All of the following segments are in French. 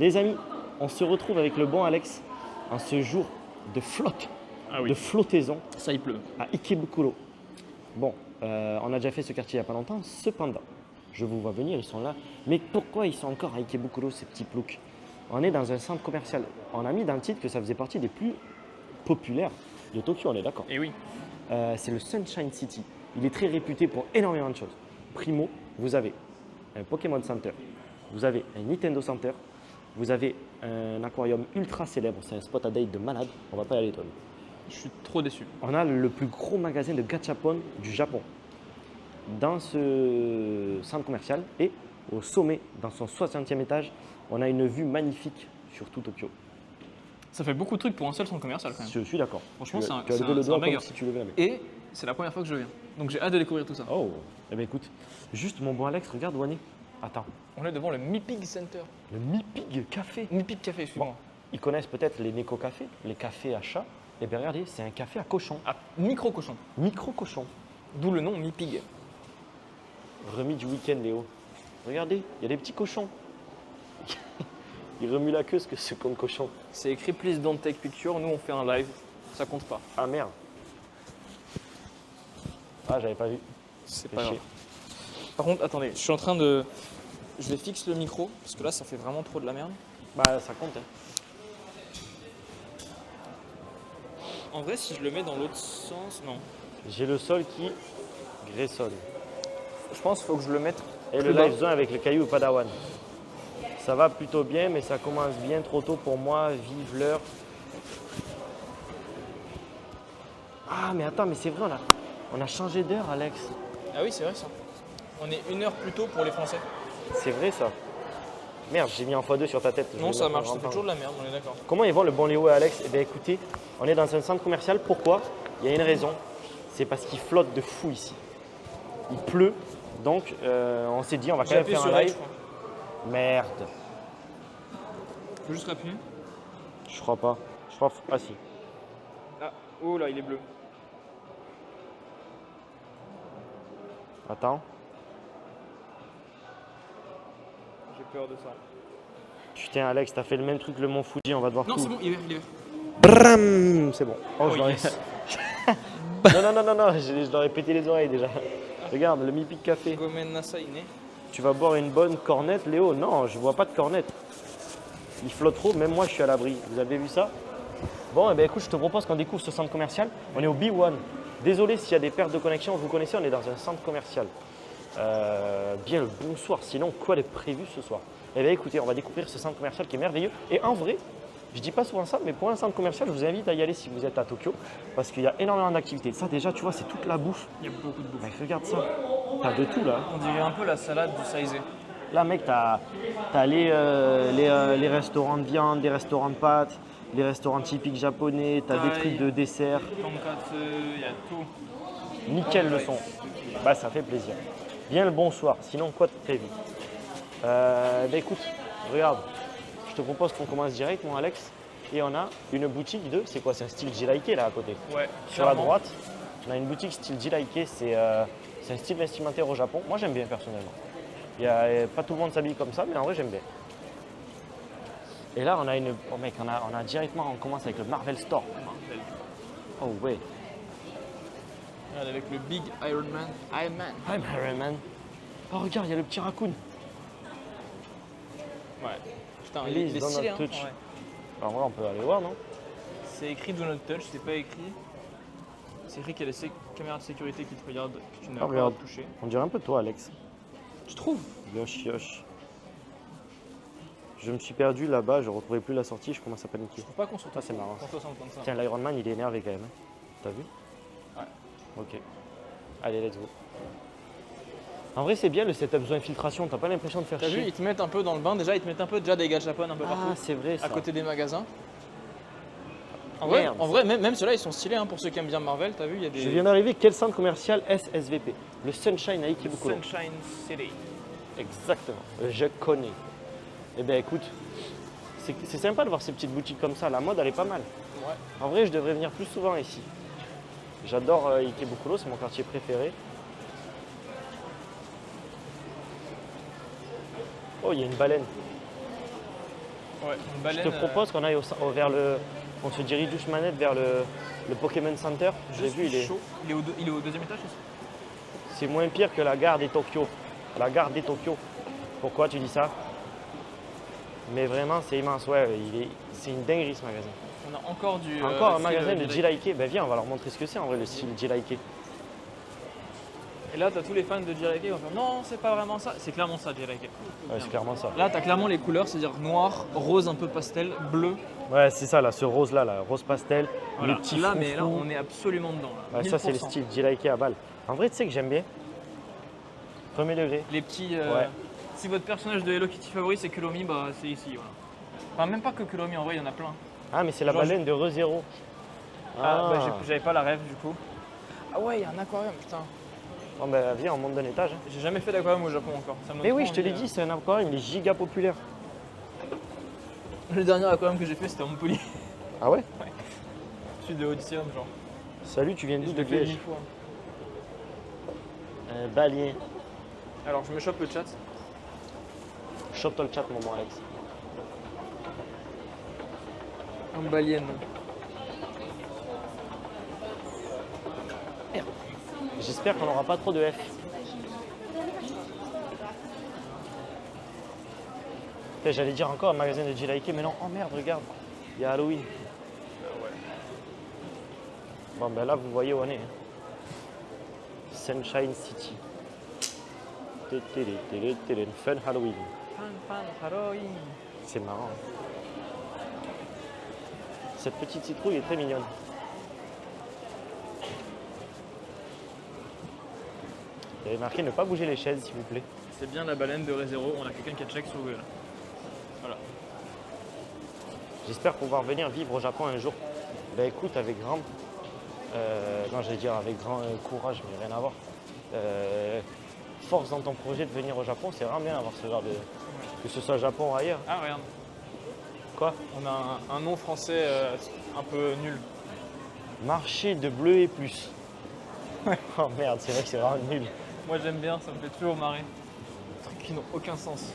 Les amis, on se retrouve avec le bon Alex en ce jour de flotte, de flottaison. Ça, il pleut. À Ikebukuro. Bon, on a déjà fait ce quartier il n'y a pas longtemps. Cependant, je vous vois venir, ils sont là. Mais pourquoi ils sont encore à Ikebukuro, ces petits ploucs? On est dans un centre commercial. On a mis dans le titre que ça faisait partie des plus populaires de Tokyo, on est d'accord? Et oui. C'est le Sunshine City. Il est très réputé pour énormément de choses. Primo, vous avez un Pokémon Center, vous avez un Nintendo Center, vous avez un aquarium ultra célèbre, c'est un spot à date de malade, on va pas y aller toi. Je suis trop déçu. On a le plus gros magasin de gachapon du Japon dans ce centre commercial et au sommet, dans son 60e étage, on a une vue magnifique sur tout Tokyo. Ça fait beaucoup de trucs pour un seul centre commercial quand même. Je suis d'accord. Franchement, c'est un tu as levé le doigt banger. comme si tu levais la main. Et c'est la première fois que je viens. Donc j'ai hâte de découvrir tout ça. Oh, eh bien écoute, juste mon bon Alex, regarde où on est. Attends, On est devant le Mipig Center. le Mi-Pig Café. Mipig Café, excuse-moi. Ils connaissent peut-être les Neko Café, les cafés à chat. Eh bien regardez, c'est un café à cochon, Ah, micro-cochon. micro-cochon. D'où le nom Mipig. Remis du week-end, Léo. Regardez, il y a des petits cochons. Ils remuent la queue, ce con de cochon. C'est écrit Please don't take picture. Nous, on fait un live. Ça compte pas. Ah merde. Ah, j'avais pas vu. C'est Fais pas grave. chier. Par contre, attendez, je suis en train de. Je vais fixer le micro parce que là, ça fait vraiment trop de la merde. Bah, ça compte. Hein. En vrai, si je le mets dans l'autre sens, non. J'ai le sol qui graissonne. Je pense qu'il faut que je le mette. Et le plus bas. live zone avec le caillou au Padawan. Ça va plutôt bien, mais ça commence bien trop tôt pour moi. Vive l'heure. Ah, mais attends, mais c'est vrai, on a changé d'heure, Alex. Ah oui, c'est vrai ça. On est 1 heure plus tôt pour les Français. C'est vrai, ça. Merde, j'ai mis en x2 sur ta tête. Je Non, vais ça le marche, ça faire fait toujours de la merde, on est d'accord. Comment ils vont le bon Léo et Alex? Eh bien écoutez, on est dans un centre commercial. Pourquoi? Il y a une raison. C'est parce qu'il flotte de fou ici. Il pleut. Donc on s'est dit on va quand J'ai même appuyé faire sur un L, live. je crois. Merde. Faut juste appuyer. Je crois pas. Je crois. Ah si. Ah, oh là, il est bleu. Attends. J'ai peur de ça. Putain Alex, t'as fait le même truc que le Mont Fuji, on va devoir Non, tout. c'est bon, il est vert, il est vert. Bram. C'est bon. Oh, Oh, je l'aurais- yes. non, je leur ai pété les oreilles déjà. Regarde, le Mipic Café. Gomen Nasai ne. Tu vas boire une bonne cornette, Léo? Non, je bois pas de cornette. Il flotte trop, même moi je suis à l'abri. Vous avez vu ça? Bon, eh ben, écoute, je te propose qu'on découvre ce centre commercial. On est au B1. Désolé s'il y a des pertes de connexion, vous connaissez, on est dans un centre commercial. Bien le bonsoir, sinon quoi est prévu ce soir? Eh bien écoutez, on va découvrir ce centre commercial qui est merveilleux. Et en vrai, je dis pas souvent ça, mais pour un centre commercial, je vous invite à y aller si vous êtes à Tokyo, parce qu'il y a énormément d'activités. Ça déjà, tu vois, c'est toute la bouffe. Il y a beaucoup de bouffe. Mec, regarde ça. T'as de tout là. On dirait un peu la salade du Saizé. Là, mec, t'as les restaurants de viande, les restaurants de pâtes, les restaurants typiques japonais, t'as des Thaï. trucs de dessert. Tonkatsu, il y a tout. Nickel le son. Bah, ça fait plaisir. Bien le bonsoir, sinon quoi de prévu? Bah écoute, regarde, je te propose qu'on commence direct, mon Alex. Et on a une boutique de, c'est quoi? C'est un style Jilaike là à côté. Ouais. Sur la clairement. droite, on a une boutique style Jilaike, c'est un style vestimentaire au Japon. Moi j'aime bien personnellement. Pas tout le monde s'habille comme ça, mais en vrai j'aime bien. Et là on a une. Oh mec, on a directement, on commence avec le Marvel Store. Marvel. Oh ouais. Regarde, avec le Big Iron Man. Iron Man. I'm Iron Man. Oh regarde, il y a le petit raccoon. Ouais. Putain, Please, il est do not stylé, hein. touch. Ouais. Alors en vrai on peut aller voir, non? C'est écrit Do Not Touch, c'est pas écrit. C'est écrit qu'il y a les caméras de sécurité qui te regardent, que tu n'as Ah, pas regarde. touché. On dirait un peu toi Alex. Tu trouves? Yosh yosh. Je me suis perdu là-bas, je ne retrouvais plus la sortie, je commence à paniquer. Je trouve pas qu'on se Ça c'est marrant. qu'on soit comme ça. Tiens, l'Iron Man il est énervé quand même. Hein. T'as vu? Ouais. Ok. Allez, let's go. En vrai, c'est bien le setup zone infiltration, t'as pas l'impression de faire T'as vu, chier. ils te mettent un peu dans le bain, déjà ils te mettent un peu déjà des gachapon un peu Ah, partout, c'est vrai ça. à côté des magasins. En Merde, vrai, même ceux-là ils sont stylés hein, pour ceux qui aiment bien Marvel, t'as vu, il y a des. Je viens d'arriver, quel centre commercial SSVP? Le Sunshine à Ikebukuro. Sunshine City. Exactement, je connais. Eh bien écoute, c'est sympa de voir ces petites boutiques comme ça, la mode elle est pas mal. Ouais. En vrai, je devrais venir plus souvent ici. J'adore Ikebukuro, c'est mon quartier préféré. Oh, il y a une baleine. Ouais, une Je baleine. te propose qu'on aille vers le. On se dirige douce manette vers le Pokémon Center. Je J'ai vu, suis chaud. Il est au deuxième étage, c'est moins pire que la gare des Tokyo. La gare des Tokyo. Pourquoi tu dis ça? Mais vraiment, c'est immense. Ouais, c'est une dinguerie ce magasin. on a encore du. Encore un style, magasin de Jedi. Jilaike. Ben viens, on va leur montrer ce que c'est en vrai le style Jilaike. Et là, t'as tous les fans de Jiraiya qui vont faire non, c'est pas vraiment ça. C'est clairement ça, Jiraiya. Ouais, c'est clairement ça. Là, t'as clairement les couleurs, c'est-à-dire noir, rose un peu pastel, bleu. Ouais, c'est ça là, ce rose là, rose pastel, Voilà. le petit Là, mais là, foufou. on est absolument dedans. Là. Ouais, ça c'est le 1000%. style Jilaike à balle. En vrai, tu sais que j'aime bien. Premier degré. Les petits. Ouais. Si votre personnage de Hello Kitty favori c'est Kuromi, bah c'est ici. Voilà. Enfin, même pas que Kuromi, en vrai, il y en a plein. Ah, mais c'est la Genre, baleine de ReZero. Ah, bah, j'avais pas la rêve du coup. Ah ouais, il y a un aquarium, putain. Bon, ben viens, on monte d'un étage. Hein. J'ai jamais fait d'aquarium au Japon encore. Ça me donne Mais oui, trop je te l'ai envie, dit, c'est un aquarium, il est giga populaire. Le dernier aquarium que j'ai fait, c'était à Montpellier. Ah ouais? Celui de Odysseum, genre. Salut, tu viens Et d'où je de l'ai fait Liège? 1000 fois. Balien. Alors, je me chope le chat. Chope-toi le chat, mon Alex. Un balienne. J'espère qu'on n'aura pas trop de F. Putain, j'allais dire encore un magasin de Jilaike, mais non, oh merde, regarde, il y a Halloween. Bon, ben là, vous voyez où on est. Hein. Sunshine City. Fun Halloween. C'est marrant. Cette petite citrouille est très mignonne. Vous avez marqué ne pas bouger les chaises, s'il vous plaît. C'est bien la baleine de ReZero. On a quelqu'un qui a check sur Google. Voilà. J'espère pouvoir venir vivre au Japon un jour. Ben écoute, avec grand... non, j'allais dire avec grand courage, mais rien à voir. Force dans ton projet de venir au Japon, c'est vraiment bien d'avoir ce genre de... Que ce soit Japon ou ailleurs. Ah, regarde. Quoi? On a un nom français un peu nul. Marché de bleu et plus. Oh merde, c'est vrai que c'est vraiment nul. Moi, j'aime bien, ça me fait toujours marrer. Des trucs qui n'ont aucun sens.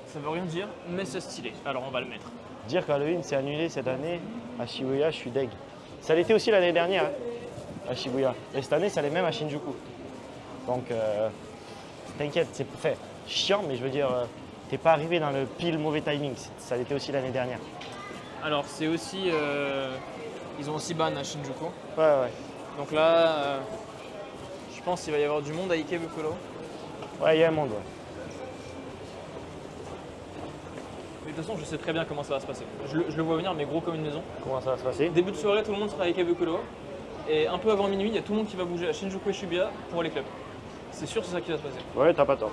Ça veut rien dire, mais c'est stylé. Alors, on va le mettre. Dire qu'Halloween s'est annulé cette année à Shibuya, je suis deg. Ça l'était aussi l'année dernière hein, à Shibuya. Et cette année, ça l'est même à Shinjuku. Donc, t'inquiète, c'est fait chiant, mais je veux dire, t'es pas arrivé dans le pile mauvais timing. Ça l'était aussi l'année dernière. Alors, c'est aussi. Ils ont aussi ban à Shinjuku. Ouais, ouais. Donc là, je pense qu'il va y avoir du monde à Ikebukuro. Ouais, il y a un monde, ouais. Mais de toute façon, je sais très bien comment ça va se passer. Je le vois venir, mais gros comme une maison. Comment ça va se passer? Début de soirée, tout le monde sera à Ikebukuro. Et un peu avant minuit, il y a tout le monde qui va bouger à Shinjuku et Shibuya pour les clubs. C'est sûr, c'est ça qui va se passer. Ouais, t'as pas tort.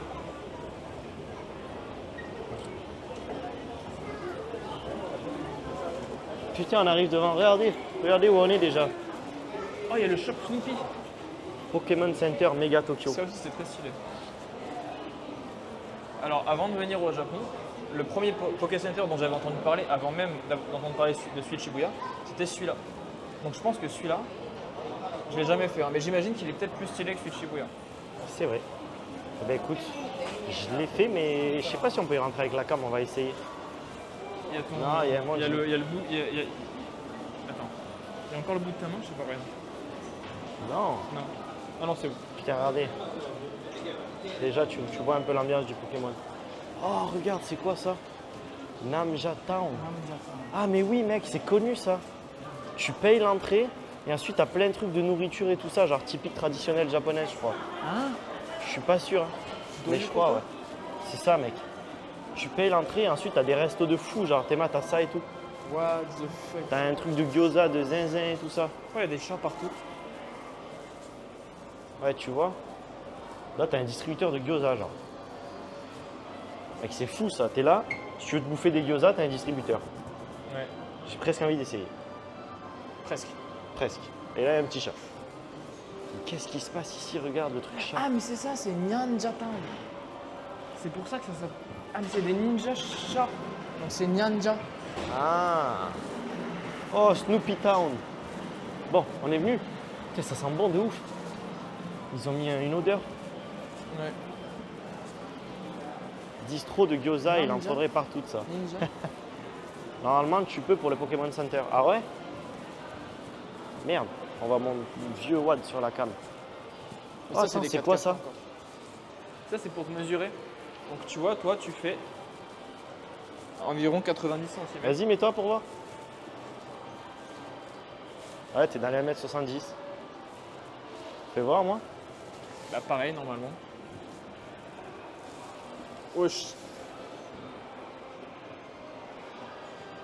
Putain, on arrive devant. Regardez où on est déjà. Oh, il y a le shop Snoopy. Pokémon Center Mega Tokyo. Ça aussi, c'est très stylé. Alors, avant de venir au Japon, le premier Poké Center dont j'avais entendu parler, avant même d'entendre parler de celui de Shibuya, c'était celui-là. Donc, je pense que celui-là, je l'ai jamais fait, hein, mais j'imagine qu'il est peut-être plus stylé que celui de Shibuya. C'est vrai. Eh ben écoute, je l'ai fait, mais je sais pas si on peut y rentrer avec la cam, on va essayer. Il y a ton. Non, il y a moi, il y a j'ai- le, il y a le bout. Attends. Il y a encore le bout de ta main, je sais pas, regarde. Non, Non. Ah non, c'est où? putain, regardez. Déjà, tu vois un peu l'ambiance du Pokémon. Oh, regarde, c'est quoi ça? Namja Town. Ah, mais oui, mec, c'est connu ça. Tu payes l'entrée et ensuite, t'as plein de trucs de nourriture et tout ça, genre typique traditionnel japonais, je crois. Hein? Je suis pas sûr, hein. Mais je crois, ouais. C'est ça, mec. Tu payes l'entrée et ensuite, t'as des restos de fou, genre Théma, t'as ça et tout. What the fuck? T'as un truc de gyoza, de zinzin et tout ça. Ouais, il y a des chats partout. Ouais, tu vois. Là, t'as un distributeur de gyoza, genre. Mec, c'est fou ça. T'es là, si tu veux te bouffer des gyoza, t'as un distributeur. Ouais, J'ai presque envie d'essayer. presque. Presque. Et là, il y a un petit chat. Mais qu'est-ce qui se passe ici? Regarde le truc chat. Ah, mais c'est ça, c'est Nyanja Town. C'est pour ça que ça s'appelle. Ah, mais c'est des ninjas chats. Donc c'est Nyanja. Ah. Oh, Snoopy Town. Bon, on est venu. Putain, ça sent bon de ouf. Ils ont mis une odeur. Ouais. distro de gyoza, il en Ninja. faudrait partout de ça. Ninja. Normalement, tu peux pour le Pokémon Center. Ah ouais? Merde, on voit mon vieux WAD sur la cam. Mais Ah, ça, des c'est quoi 4x4 ça? encore. Ça, c'est pour te mesurer. Donc, tu vois, toi, tu fais environ 90 cm. Vas-y, mets-toi pour voir. Ouais, t'es dans les 1m70. Fais voir, moi. Bah, pareil, normalement. Wesh.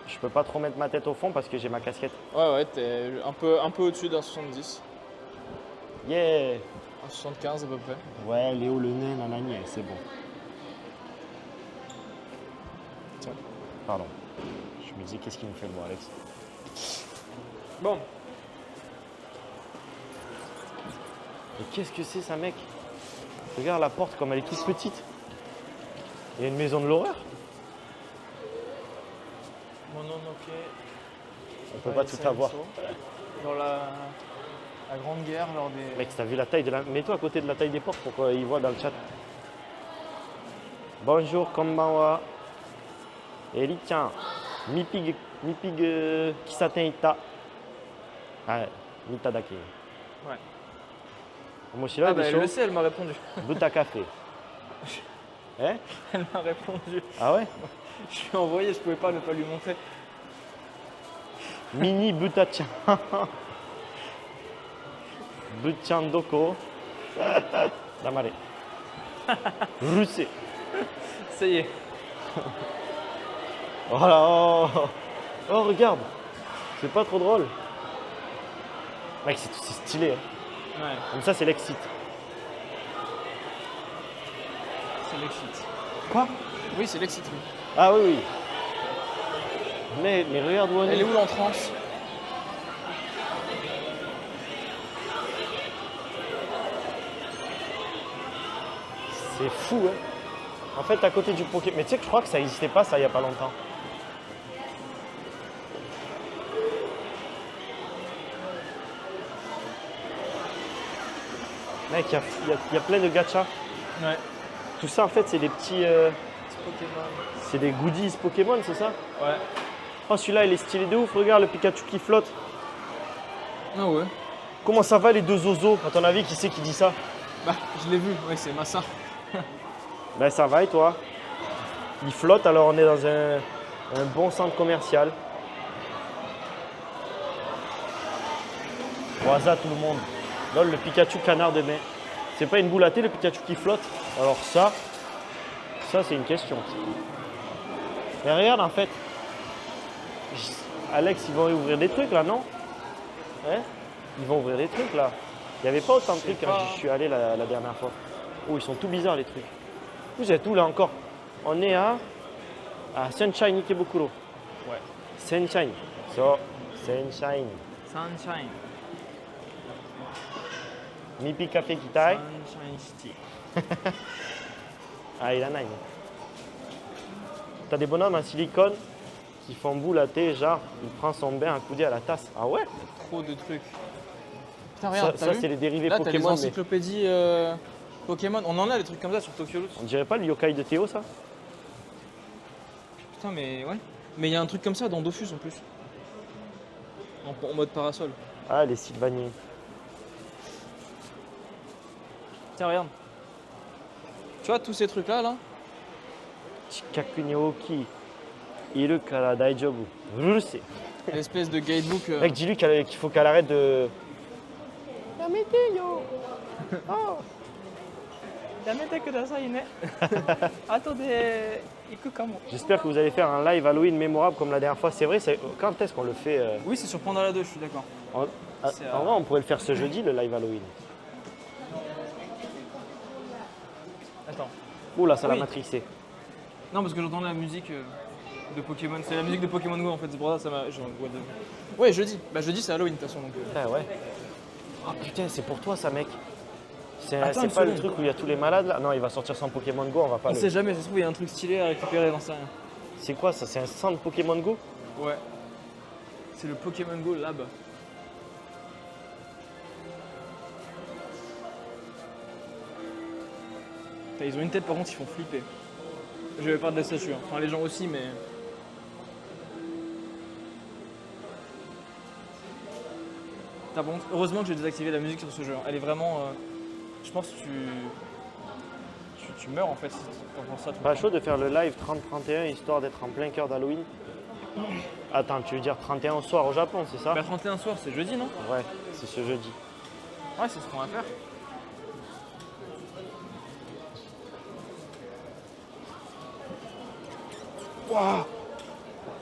Je peux pas trop mettre ma tête au fond parce que j'ai ma casquette. Ouais, t'es un peu au-dessus d'un 70. Yeah! Un 75 à peu près. Ouais, Léo le nain, nanani, c'est bon. Tiens. Pardon. Je me disais, qu'est-ce qu'il nous fait le bon, Alex? Bon. Mais qu'est-ce que c'est, ça, mec? Regarde la porte comme elle est toute petite. Il y a une maison de l'horreur. Mononoke. On peut pas tout avoir. Dans la Grande Guerre, lors des. Mec, t'as vu la taille de la... Mets-toi à côté de la taille des portes pour qu'ils voient dans le chat. Bonjour, konbanwa. Eri-chan. Mipig kisaten ita. Ouais, mita dake. Ouais. Omoshiroi Ah bah, elle desho? le sait, elle m'a répondu. Buta café. Hein? Elle m'a répondu. Ah ouais? Je lui ai envoyé, je pouvais pas ne pas lui montrer. Mini buta-chan. Buchan doko. Damare. Rusé. Ça y est. Voilà. Oh, oh, regarde. C'est pas trop drôle. Mec, c'est stylé. Hein. Ouais, Comme ça, c'est l'excite. c'est l'excite. Quoi? Oui, c'est l'excite. Oui. Ah oui, oui. Mais regarde où on Elle est. est où l'entrance? C'est fou, hein. En fait, à côté du Pokémon. Mais tu sais que je crois que ça n'existait pas, ça, il n'y a pas longtemps. Mec, il y a plein de gachas. Ouais. Tout ça, en fait, c'est des petits. Petit Pokémon. C'est des goodies Pokémon, c'est ça? Ouais. Oh, celui-là, il est stylé de ouf. Regarde le Pikachu qui flotte. Ah ouais. Comment ça va, les deux zozos? À ton avis, qui c'est qui dit ça? Bah, je l'ai vu. Ouais, c'est Massa. Ben, ça va, et toi? Il flotte, alors on est dans un bon centre commercial. Waza, tout le monde. Lol, le Pikachu canard de mai. C'est pas une boule à thé, le Pikachu qui flotte? Alors ça c'est une question. Mais regarde, en fait. Alex, ils vont ouvrir des trucs là, non? Hein? Ils vont ouvrir des trucs là. Il n'y avait pas autant de trucs quand je suis allé la dernière fois. Oh, ils sont tout bizarres les trucs. Vous êtes où là encore? On est à Sunshine Ikebukuro. Ouais. Sunshine. So, Sunshine. Sunshine. Mipi Café Kitai. Sunshine City. Ah, il en a une. T'as des bonhommes en silicone qui font boule à thé, genre, il prend son bain accoudé à la tasse. Ah ouais? Trop de trucs. Putain, regarde, Ça c'est les dérivés là, t'as les Pokémon. Mais encyclopédies Pokémon. On en a des trucs comme ça sur Tokyo Loot. on dirait pas le yokai de Théo, ça? Putain, mais ouais. Mais il y a un truc comme ça dans Dofus en plus. En mode parasol. Ah, les Sylvaniens. Tiens, regarde. Tu vois tous ces trucs là, là? Chikaku ni oki. Iru kara daijobu. Ruruse. L'espèce de guidebook. Mec, dis-lui qu'il faut qu'elle arrête de. Yamete yo! Oh! Yamete kudasai ne. Attendez, iku kamo. J'espère que vous allez faire un live Halloween mémorable comme la dernière fois. C'est vrai, quand est-ce qu'on le fait Oui, c'est sur Pandala 2, je suis d'accord. C'est, En vrai, on pourrait le faire ce jeudi, le live Halloween. Attends. Ouh là, ça l'a Oui. matrixé. Non, parce que j'entends la musique de Pokémon. C'est la musique de Pokémon Go en fait, c'est pour ça ça m'a. Ouais, jeudi. Bah, jeudi, c'est Halloween de toute façon. Donc, Ah ouais. Oh putain, c'est pour toi ça, mec. C'est Attends une pas le seconde. truc où il y a tous les malades là? Non, il va sortir son Pokémon Go, on va pas On le. sait jamais, ça se trouve, il y a un truc stylé à récupérer, j'en sais rien. C'est quoi ça? C'est un centre Pokémon Go? Ouais. C'est le Pokémon Go Lab. Putain, ils ont une tête, par contre, ils font flipper. je vais perdre des statues. Hein. Enfin, les gens aussi, mais. T'as bon. Heureusement que j'ai désactivé la musique sur ce jeu. Hein. Elle est vraiment. Je pense que tu meurs en fait si tu penses ça tout Pas le temps. chaud de faire le live 30-31 histoire d'être en plein cœur d'Halloween. Attends, tu veux dire 31 au soir au Japon, c'est ça? Bah, 31 soir, c'est jeudi, non? Ouais, c'est ce jeudi. Ouais, c'est ce qu'on va faire. Waouh!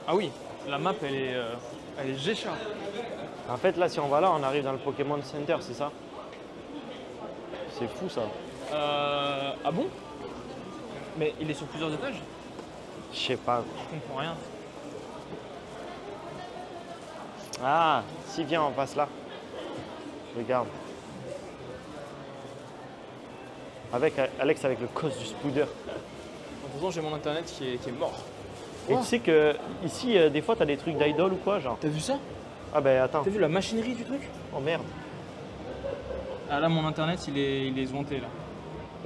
Ah oui, la map elle est gécha. En fait, là, si on va là, on arrive dans le Pokémon Center, c'est ça? C'est fou ça. Ah bon? Mais il est sur plusieurs étages? Je sais pas. Je comprends rien. Ah, si, viens, on passe là. Regarde. Avec Alex avec le cos du Spooder. De toute façon, j'ai mon internet qui est mort. Et Oh. tu sais que ici, des fois, t'as des trucs d'idol ou quoi, genre. T'as vu ça? Ah ben attends. T'as vu la machinerie du truc? Oh merde. Ah là, mon internet il est zointé là.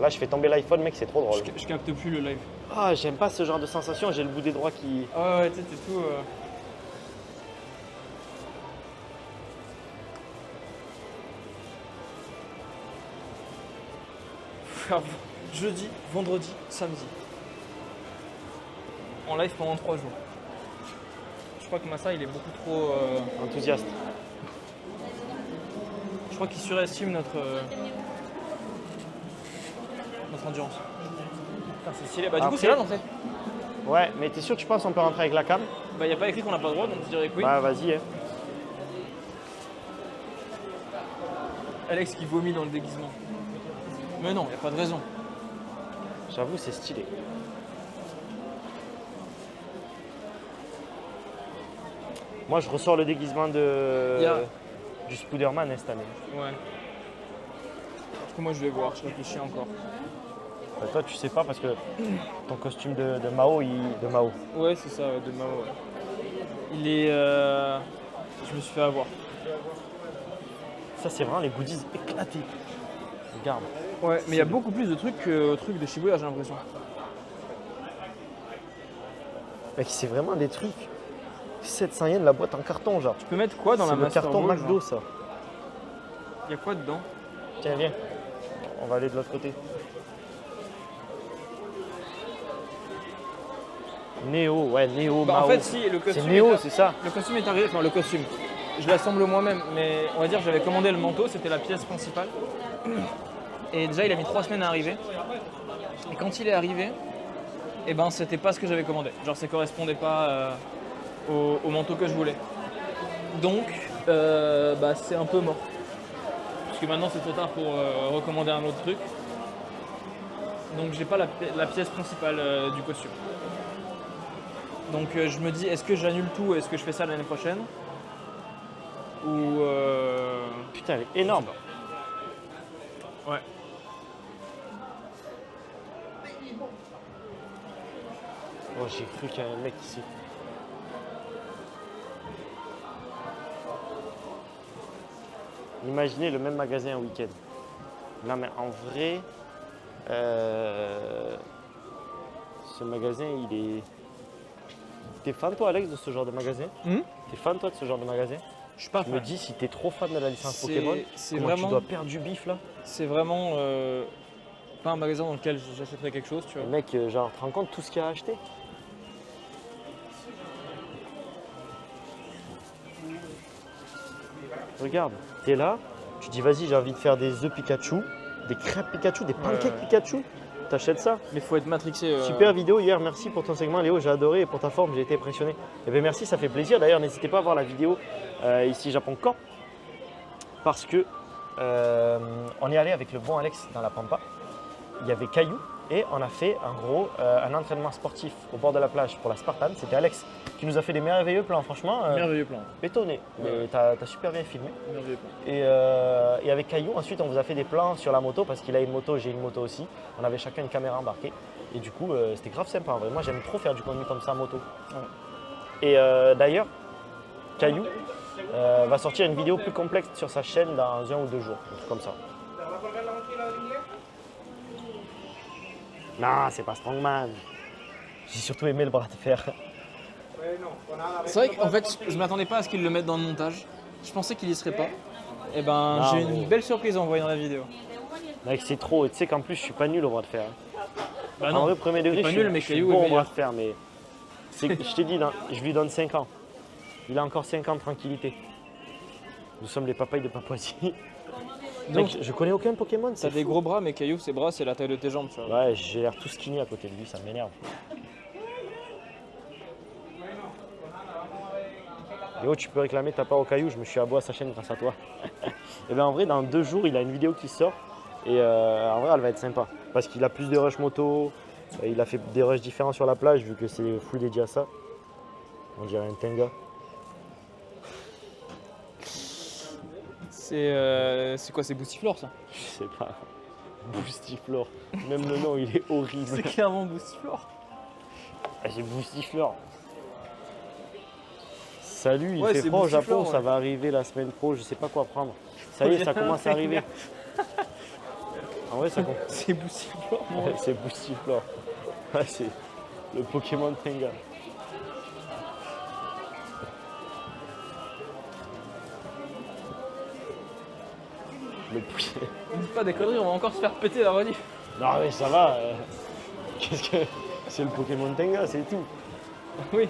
Là, je fais tomber l'iPhone, mec, c'est trop drôle. Je capte plus le live. Ah, j'aime pas ce genre de sensation. J'ai le bout des doigts qui. Ah ouais, tu sais, t'es tout. Faire jeudi, vendredi, samedi. En live pendant 3 jours. Je crois que Massa il est beaucoup trop. Enthousiaste. Je crois qu'il surestime notre endurance. Putain, c'est stylé. Bah, du coup, Après- c'est là l'entrée. Ouais, mais t'es sûr que tu penses qu'on peut rentrer avec la cam? Bah, y a pas écrit qu'on n'a pas le droit, donc je dirais que oui. Bah, vas-y. Hein. Alex qui vomit dans le déguisement. Mais non, y a pas de raison. J'avoue, c'est stylé. Moi, je ressors le déguisement de Yeah. du Spooderman cette année. Ouais. Du coup, moi, je vais voir, je réfléchis encore. Bah, toi, tu sais pas parce que ton costume de Mao, de Mao. Ouais, c'est ça, de Mao. Ouais. Il est. Je me suis fait avoir. Ça, c'est vraiment les goodies éclatés. Regarde. Ouais, mais il y a beaucoup plus de trucs qu'au truc de Shibuya, j'ai l'impression. Mec, c'est vraiment des trucs. 700 yens la boîte en carton, genre. Tu peux mettre quoi dans la C'est le Master carton Ball, McDo, genre ça. Y a quoi dedans? Tiens, viens. On va aller de l'autre côté. Néo, ouais, Néo, Bah, Mao. en fait, si, le c'est costume. Néo, est- c'est ça. Le costume est arrivé, enfin le costume. Je l'assemble moi-même, mais on va dire j'avais commandé le manteau, c'était la pièce principale. Et déjà il a mis 3 semaines à arriver. Et quand il est arrivé, eh ben c'était pas ce que j'avais commandé. Genre ça correspondait pas au manteau que je voulais. Donc bah c'est un peu mort. Parce que maintenant c'est trop tard pour recommander un autre truc. Donc j'ai pas la pièce principale du costume. Donc je me dis est-ce que j'annule tout, est-ce que je fais ça l'année prochaine? Ou Putain, elle est énorme. ouais. Oh, j'ai cru qu'il y avait un mec ici. Imaginez le même magasin un week-end. Non, mais en vrai, ce magasin, il est. T'es fan, toi, Alex, de ce genre de magasin? T'es fan, toi, de ce genre de magasin? Je suis pas Je me fan. dis, si t'es trop fan de la licence C'est- Pokémon, c'est comment vraiment- tu dois perdre du bif, là? C'est vraiment pas un magasin dans lequel j'achèterais quelque chose, tu Le vois. mec, genre, tu te rends compte tout ce qu'il a acheté? Regarde, t'es là, tu dis vas-y, j'ai envie de faire des œufs Pikachu, des crêpes Pikachu, des pancakes ouais. Pikachu. T'achètes ça? Mais faut être matrixé. Super vidéo hier, merci pour ton segment Léo, j'ai adoré et pour ta forme, j'ai été impressionné. Eh bien merci, ça fait plaisir. D'ailleurs, n'hésitez pas à voir la vidéo ici Japon Camp parce que on est allé avec le bon Alex dans la Pampa. Il y avait Caillou et on a fait en gros un entraînement sportif au bord de la plage pour la Spartan. C'était Alex qui nous a fait des merveilleux plans, franchement. Merveilleux plan. Bétonné, mais Ouais. t'as super bien filmé. Merveilleux plan. Et avec Caillou, ensuite, on vous a fait des plans sur la moto parce qu'il a une moto, j'ai une moto aussi. On avait chacun une caméra embarquée. Et du coup, c'était grave sympa en vrai. Moi, j'aime trop faire du contenu comme ça en moto. Ouais. Et d'ailleurs, Caillou va sortir une vidéo plus complexe sur sa chaîne dans 1 ou 2 jours, un truc comme ça. Non, c'est pas Strongman. J'ai surtout aimé le bras de fer. C'est vrai qu'en fait, je m'attendais pas à ce qu'ils le mettent dans le montage. Je pensais qu'il y serait pas. Et ben, Non, j'ai mais- une belle surprise à envoyer dans la vidéo. Mec, c'est trop. Tu sais qu'en plus, je suis pas nul au bras de fer. Bah En vrai, premier degré, pas je nul, suis, mais je suis Caillou est bon au meilleur. bras de fer, mais je t'ai dit, je lui donne 5 ans. Il a encore 5 ans de tranquillité. Nous sommes les papayes de Papouasie. Donc, Mec, je connais aucun Pokémon. t'as C'est des fou. gros bras, mais Caillou, ses bras, c'est la taille de tes jambes, tu vois. Ouais, j'ai l'air tout skinny à côté de lui, ça m'énerve. Yo, tu peux réclamer ta part au Caillou, je me suis abonné à sa chaîne grâce à toi. Et bien en vrai, dans 2 jours, il a une vidéo qui sort. Et en vrai, elle va être sympa. Parce qu'il a plus de rush moto. Il a fait des rushs différents sur la plage, vu que c'est full dédié à ça. On dirait un Tenga. C'est quoi, c'est Boostiflore ça? Je sais pas. Boostiflore. Même le nom, il est horrible. C'est clairement Boostiflore. Ah, c'est Boostiflore. Salut, il Ouais, fait c'est froid au Japon, Boostiflore, ça ouais. va arriver la semaine pro, je sais pas quoi prendre. Ça y est, ça commence à arriver. En vrai, ça commence. C'est Boostiflore, mon Ouais, c'est Boostiflore. Ouais, c'est le Pokémon Tenga. Le poulet. On dit pas des conneries, on va encore se faire péter la rediff. Non mais ça va. Qu'est-ce que. C'est le Pokémon Tenga, c'est tout. Oui.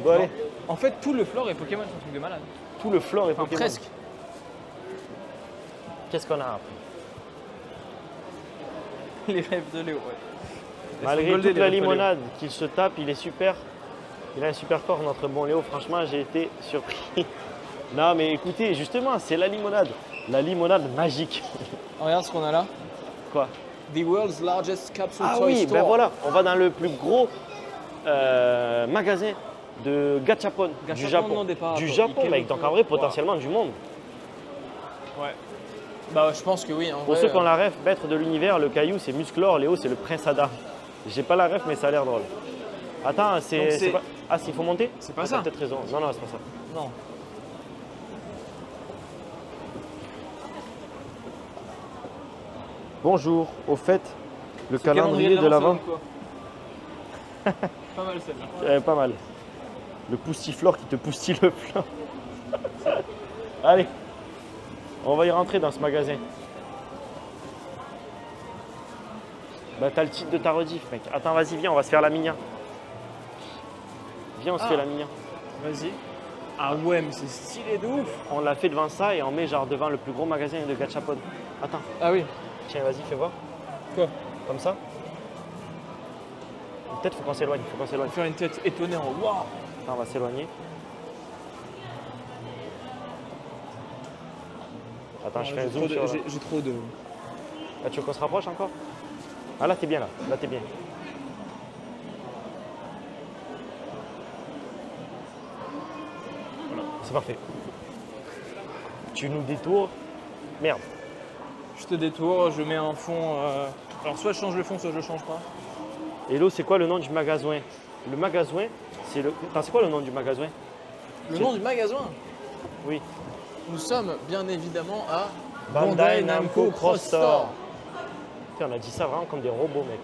Bon allez, En fait, tout le flore est Pokémon, c'est un truc de malade. tout le flore est Enfin, Pokémon. presque. Qu'est-ce qu'on a après? Les rêves de Léo, ouais. Elles sont Malgré goldées, toute les la rêves de Léo. limonade qu'il se tape, il est super. Il a un super corps, notre bon Léo. Franchement, j'ai été surpris. Non, mais écoutez, justement, c'est la limonade. La limonade magique. Regarde ce qu'on a là. Quoi? The world's largest capsule Ah toy oui, store. ben voilà, on va dans le plus gros magasin de gachapon du Gachapon, Japon. non, départ, Du attends, Japon, Ikea, mec. Donc en vrai, voilà. potentiellement du monde. Ouais. Bah, je pense que oui. En Pour vrai, ceux qui ont la ref, maître de l'univers, le Caillou, c'est Musclor, Léo, c'est le Prince Adam. J'ai pas la ref, mais ça a l'air drôle. Attends, Donc c'est c'est- pas... Ah, il faut monter? C'est pas Ah, ça. T'as peut-être raison. Non, non, c'est pas ça. Non. Bonjour, au fait, le Ce calendrier de l'avant, quoi. Pas mal celle-là. pas mal. Le poustiflore qui te poustille le flanc. Allez, on va y rentrer dans ce magasin. Bah t'as le titre de ta rediff, mec. Attends, vas-y, viens, on va se faire la mignon. Viens, on se Ah. fait la mignon. Vas-y. Ah ouais, mais c'est stylé de ouf. On l'a fait devant ça et on met genre devant le plus gros magasin de gachapon. Attends, Ah oui. tiens, vas-y, fais voir. Quoi? Comme ça. Peut-être faut qu'on s'éloigne, faut qu'on On s'éloigne. va faire une tête étonnée en waouh. Attends, on va s'éloigner. Attends, je fais un zoom sur... J'ai trop de. Ah, tu veux qu'on se rapproche encore? Ah là t'es bien là, t'es bien. Voilà, c'est parfait. Tu nous détours. Merde. Je te détourne, je mets un fond. Alors soit je change le fond, soit je le change pas. Hello, c'est quoi le nom du magasin? Le magasin, c'est le... Attends, c'est quoi le nom du magasin? Le nom du magasin. Oui. Nous sommes bien évidemment à Bandai Namco Cross Store. Putain, on a dit ça vraiment comme des robots, mec.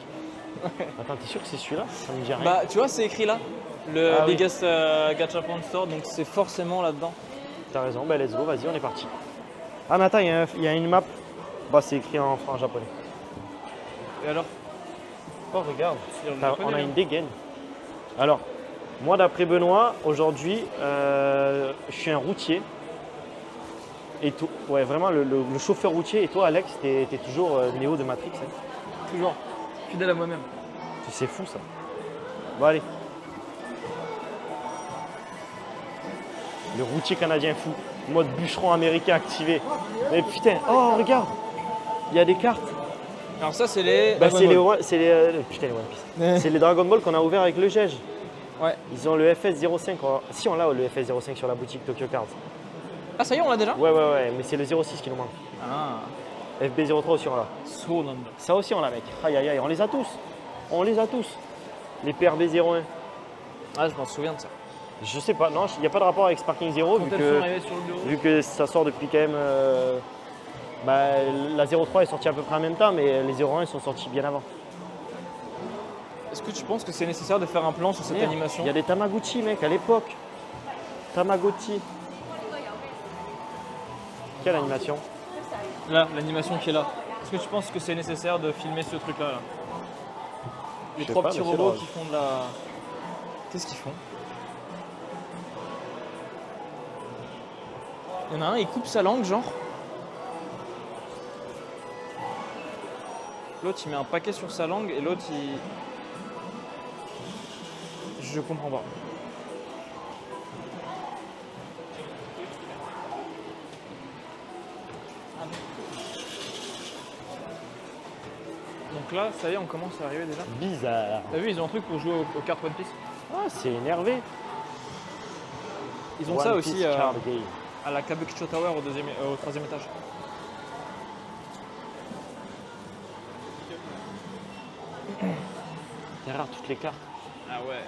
Attends, t'es sûr que c'est celui-là? Ça me dit rien. Bah tu vois c'est écrit là. Le Ah oui. biggest gachapon store, donc c'est forcément là-dedans. T'as raison, bah let's go, vas-y, on est parti. Ah mais attends, il y a une map. Bah c'est écrit en japonais. Et alors? Oh regarde, C'est le on japonais, a hein. une dégaine. Alors, moi d'après Benoît, aujourd'hui, je suis un routier. Et toi, ouais vraiment le chauffeur routier. Et toi Alex, t'es toujours Néo de Matrix. Hein. Toujours. Fidèle à moi-même. C'est fou ça. Bon allez. Le routier canadien fou. Mode bûcheron américain activé. Mais putain, oh regarde, il y a des cartes. Alors ça c'est les. Bah, Dragon Ball. c'est les putain les One Piece. C'est les Dragon Ball qu'on a ouvert avec le GEG. Ouais. Ils ont le FS05. Si on l'a le FS05 sur la boutique Tokyo Cards. Ah ça y est on l'a déjà? Ouais, mais c'est le 06 qui nous manque. Ah. FB03 aussi on l'a. So number. Ça aussi on l'a mec. Aïe aïe aïe, on les a tous. On les a tous. Les PRB01. Ah je m'en souviens de ça. Je sais pas, non, il n'y a pas de rapport avec Sparking Zero Quand vu elles que, sont arrivées sur le bureau. vu que ça sort depuis quand même. Bah, la 03 est sortie à peu près en même temps, mais les 01 sont sortis bien avant. Est-ce que tu penses que c'est nécessaire de faire un plan sur cette Merde, animation? Il y a des Tamagotchi, mec, à l'époque. Tamagotchi. Quelle animation? Là, l'animation qui est là. Est-ce que tu penses que c'est nécessaire de filmer ce truc-là là? Les Je sais 3 pas, petits mais c'est robots drôle. qui font de la... Qu'est-ce qu'ils font? Il y en a un, il coupe sa langue, genre. L'autre, il met un paquet sur sa langue et l'autre, il... Je comprends pas. Donc là, ça y est, on commence à arriver déjà. Bizarre. T'as vu, ils ont un truc pour jouer aux cartes One Piece. Ah, c'est énervé. Ils ont One ça Piece aussi Card Game. à la Kabukicho Tower au 3e étage. C'est rare toutes les cartes. Ah ouais.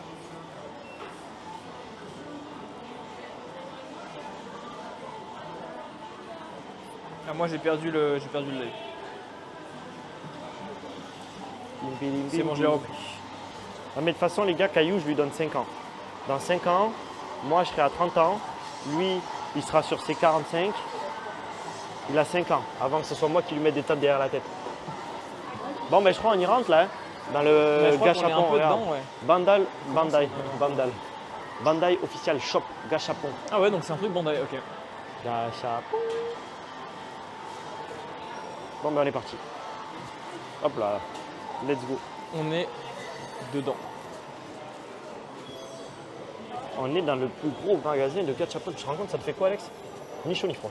Ah, moi j'ai perdu le live. C'est bon, je l'ai repris. Ah, mais de toute façon, les gars, Caillou, je lui donne 5 ans. Dans 5 ans, moi, je serai à 30 ans. Lui, il sera sur ses 45. Il a 5 ans, avant que ce soit moi qui lui mette des tapes derrière la tête. Bon, ben, je crois qu'on y rentre, là, hein, dans Mais je le crois qu'on est un gachapon. peu Regarde. dedans, ouais. Bandai official shop, gachapon. Ah ouais, donc c'est un truc Bandai, ok. Gachapon. Bon, ben, on est parti. Hop là, let's go. On est dedans. On est dans le plus gros magasin de gachapon. Tu te rends compte, ça te fait quoi, Alex? Ni chaud ni froid.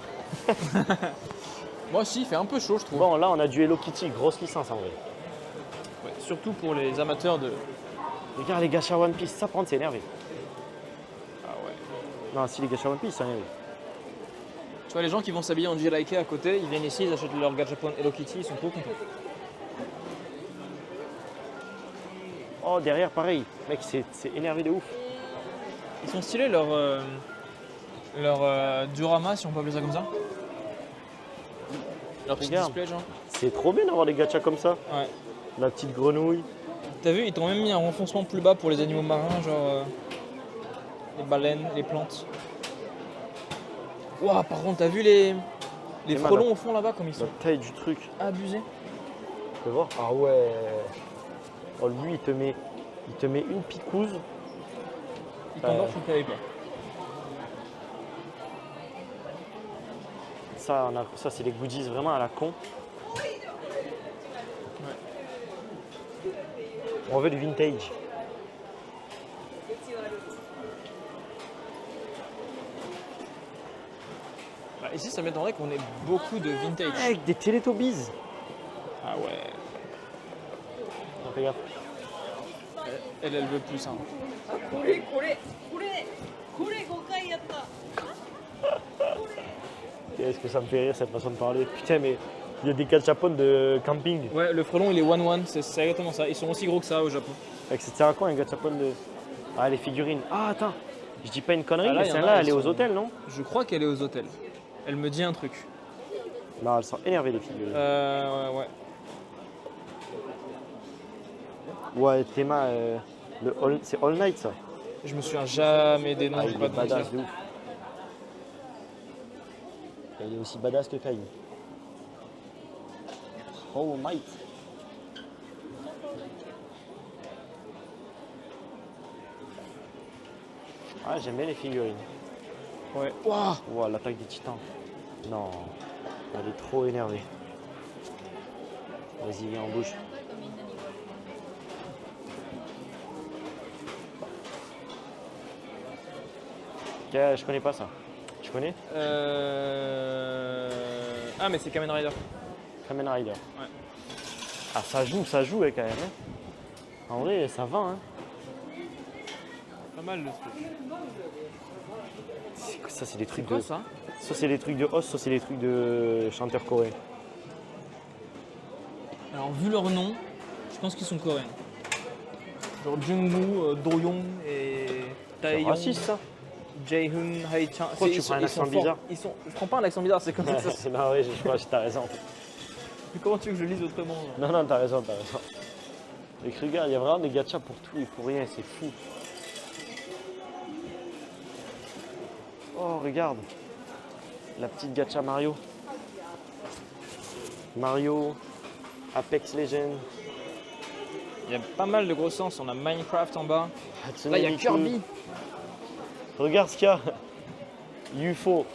Moi aussi, il fait un peu chaud, je trouve. Bon, là, on a du Hello Kitty, grosse licence en vrai. Ouais, surtout pour les amateurs de... Regarde les gachas One Piece, ça prend, c'est énervé. Ah ouais. Non, si les gachas One Piece, c'est énervé. Tu vois, les gens qui vont s'habiller en Jiraiya à côté, ils viennent ici, ils achètent leur gachapon Hello Kitty, ils sont trop contents. Oh, derrière, pareil. Mec, c'est énervé de ouf. Ils sont stylés leur diorama, si on peut appeler ça comme ça. Leur petit Regarde. display, genre. C'est trop bien d'avoir des gachas comme ça. Ouais. La petite grenouille. T'as vu, ils t'ont même mis un renfoncement plus bas pour les animaux marins, genre les baleines, les plantes. Ouah, par contre, t'as vu les C'est frelons malade. au fond là-bas, comme ils La sont taille du truc. abusés. Tu peux voir? Ah ouais. Oh, lui, il te met une picouse. Ils t'endorment sous le canapé. Ça, ça c'est les goodies vraiment à la con. On veut du vintage. Bah, ici, ça m'étonnerait qu'on ait beaucoup de vintage. Avec des Teletubbies. Ah ouais. Non, fais gaffe. Elle veut plus, hein. これ5回やった Qu'est-ce que ça me fait rire cette façon de parler. Putain, mais il y a des gachapon de camping. Ouais, le frelon, il est 1-1, c'est exactement ça. Ils sont aussi gros que ça au Japon. Avec ça sert à quoi un gachapon de. Ah, les figurines. Ah, attends. Je dis pas une connerie, Ah, là, mais y en a, celle-là, elles elle est aux sont- hôtels, non? Je crois qu'elle est aux hôtels. Elle me dit un truc. Non, elles sont énervées, les figurines. Ouais. Ouais, Théma, c'est All Night, ça. Je me souviens jamais des noms, Ah, je il vais est pas te mentir. badass de ouf. Et il est aussi badass que Kai. All Might. Ah, j'aime bien les figurines. Ouais. Ouah. Ouah, l'attaque des titans. Non, elle est trop énervée. Vas-y, viens en bouche. Ok, je connais pas ça. Tu connais? Ah, mais c'est Kamen Rider. Kamen Rider. Ouais. Ah, ça joue quand même. Hein. En vrai, ça va. Hein. Pas mal le truc. Ça, c'est des C'est trucs quoi de. ça? Ça, c'est des trucs de host, ça, c'est des trucs de chanteurs coréens. Alors, vu leur nom, je pense qu'ils sont coréens. Genre Jungwoo, Doyoung et C'est Taehyung, raciste, ça. Jaehoon, Haechan. Pourquoi tu prends un accent bizarre? Je prends pas un accent bizarre, c'est comme ça. C'est non, ouais, je crois que t'as raison. Mais comment tu veux que je lise autrement là? Non, t'as raison. Et que regarde, il y a vraiment des gachas pour tout et pour rien, c'est fou. Oh, regarde. La petite gacha Mario. Mario, Apex Legends. Il y a pas mal de gros sens. On a Minecraft en bas. Hatsune Là, il y a Miku. Kirby. Regarde ce qu'il y a. UFO.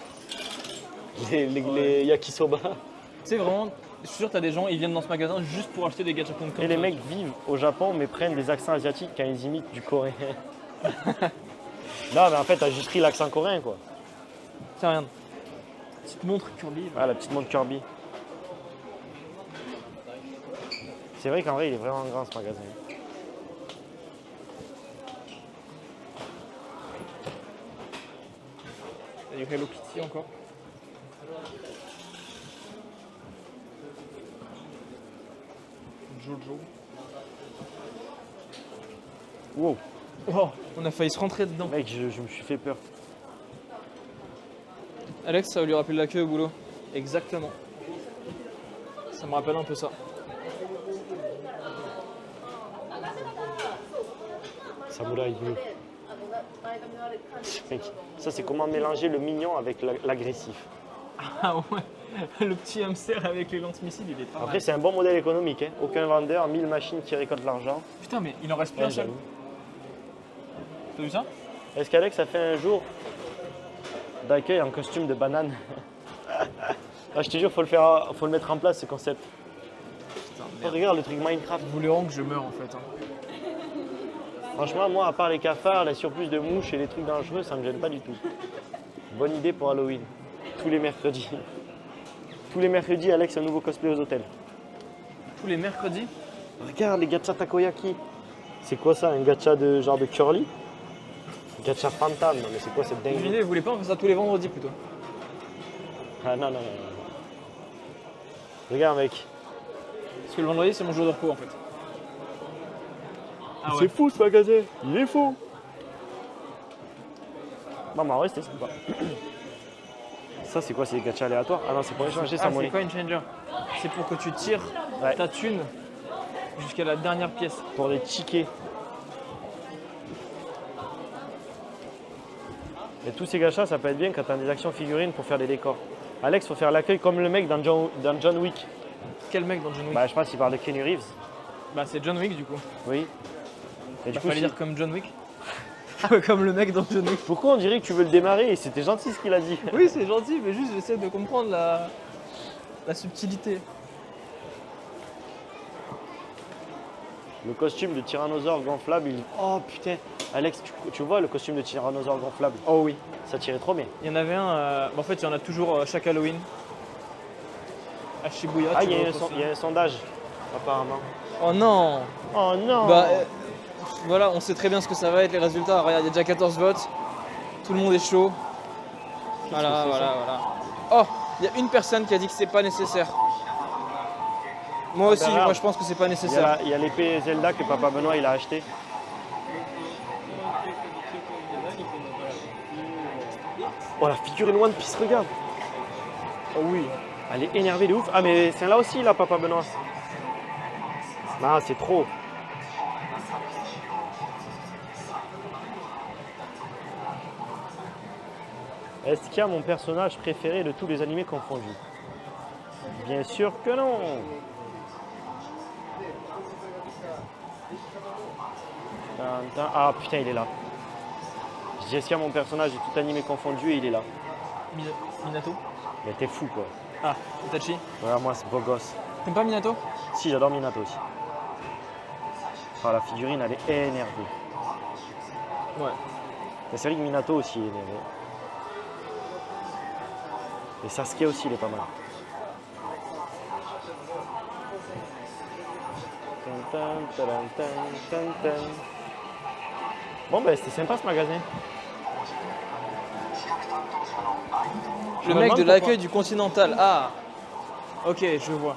Les yakisoba. Tu sais, vraiment, je suis sûr que t'as des gens, ils viennent dans ce magasin juste pour acheter des gachapons comme Et les ça. mecs vivent au Japon mais prennent des accents asiatiques quand ils imitent du coréen. Non mais en fait t'as juste pris l'accent coréen quoi. Tiens, regarde. Petite montre Kirby. Ah la petite montre Kirby. C'est vrai qu'en vrai il est vraiment grand ce magasin. Il y a du Hello Kitty encore. Jojo. Wow, Oh, on a failli se rentrer dedans. mec je me suis fait peur. Alex, ça va lui rappeler la queue au boulot. Exactement. Ça me rappelle un peu ça. Samouraï bleu. Mec, ça c'est comment mélanger le mignon avec l'agressif. Ah ouais, le petit hamster avec les lance-missiles, il est pas Après mal. c'est un bon modèle économique, hein. Aucun vendeur, 1000 machines qui récoltent l'argent. Putain, mais il en reste plus Ouais, un seul. j'avoue. T'as vu ça? Est-ce qu'Alex a fait un jour d'accueil en costume de banane? Ah, je te jure, faut le mettre en place ce concept. Putain, Oh, merde. regarde le truc Minecraft. Vous voulez vraiment que je meure en fait. Hein. Franchement, moi, à part les cafards, la surplus de mouches et les trucs dangereux, ça me gêne pas du tout. Bonne idée pour Halloween. Tous les mercredis. Tous les mercredis, Alex a un nouveau cosplay aux hôtels. Tous les mercredis? Regarde les gachas takoyaki. C'est quoi ça, un gacha de genre de curly? Gacha fantôme, non mais c'est quoi cette Une dinguerie? idée, vous voulez pas on fait ça tous les vendredis plutôt? Ah non, non, non, non. Regarde mec. Parce que le vendredi c'est mon jour de repos en fait. Ah C'est fou ce magasin, il est fou. Non mais en vrai c'était sympa. Ça c'est quoi, c'est des gachas aléatoires? Ah non, c'est pour échanger sa Ah, c'est monnaie. coin changer. C'est pour que tu tires Ouais. ta thune jusqu'à la dernière pièce. Pour les tickets. Et tous ces gachas, ça peut être bien quand tu as des actions figurines pour faire des décors. Alex, faut faire l'accueil comme le mec dans John Wick. Quel mec dans John Wick? Bah, je pense qu'il parle de Kenny Reeves. Bah c'est John Wick du coup. Oui. Et du Bah, coup, fallait si- dire comme John Wick. Comme le mec dans John Wick. pourquoi on dirait que tu veux le démarrer? C'était gentil ce qu'il a dit. Oui c'est gentil mais juste j'essaie de comprendre la subtilité. Le costume de tyrannosaure gonflable, il... Oh putain. Alex, tu vois le costume de tyrannosaure gonflable? Oh oui. Ça tirait trop bien. Il y en avait un, en fait il y en a toujours chaque Halloween. À Shibuya. Ah, tu il y, vois, a au costume. il y a un sondage, apparemment. Oh non. Oh non. Bah voilà, on sait très bien ce que ça va être les résultats. Regarde, il y a déjà 14 votes. Tout le monde est chaud. Voilà, que c'est voilà, ça voilà. Oh, il y a une personne qui a dit que c'est pas nécessaire. Moi aussi, regarde. moi je pense que c'est pas Il y nécessaire. a, il y a l'épée Zelda que Papa Benoît il a acheté. Oh la figurine One Piece, regarde. Oh oui. Elle est énervée de ouf. Ah mais c'est là aussi là Papa Benoît. Ah c'est trop. Est-ce qu'il y a mon personnage préféré de tous les animés confondus? Bien sûr que non. Ah putain il est là. Je dis est-ce qu'il y a mon personnage de tout animé confondu et il est là. Minato. Mais t'es fou quoi. Ah, Itachi. Voilà moi c'est beau gosse. T'aimes pas Minato? Si j'adore Minato aussi. Ah la figurine elle est énervée. Ouais. Mais c'est vrai que Minato aussi est énervé. Et Sasuke aussi il est pas mal. Bon ben c'était sympa ce magasin. Le mec de l'accueil du Continental. Ah. Ok, je vois.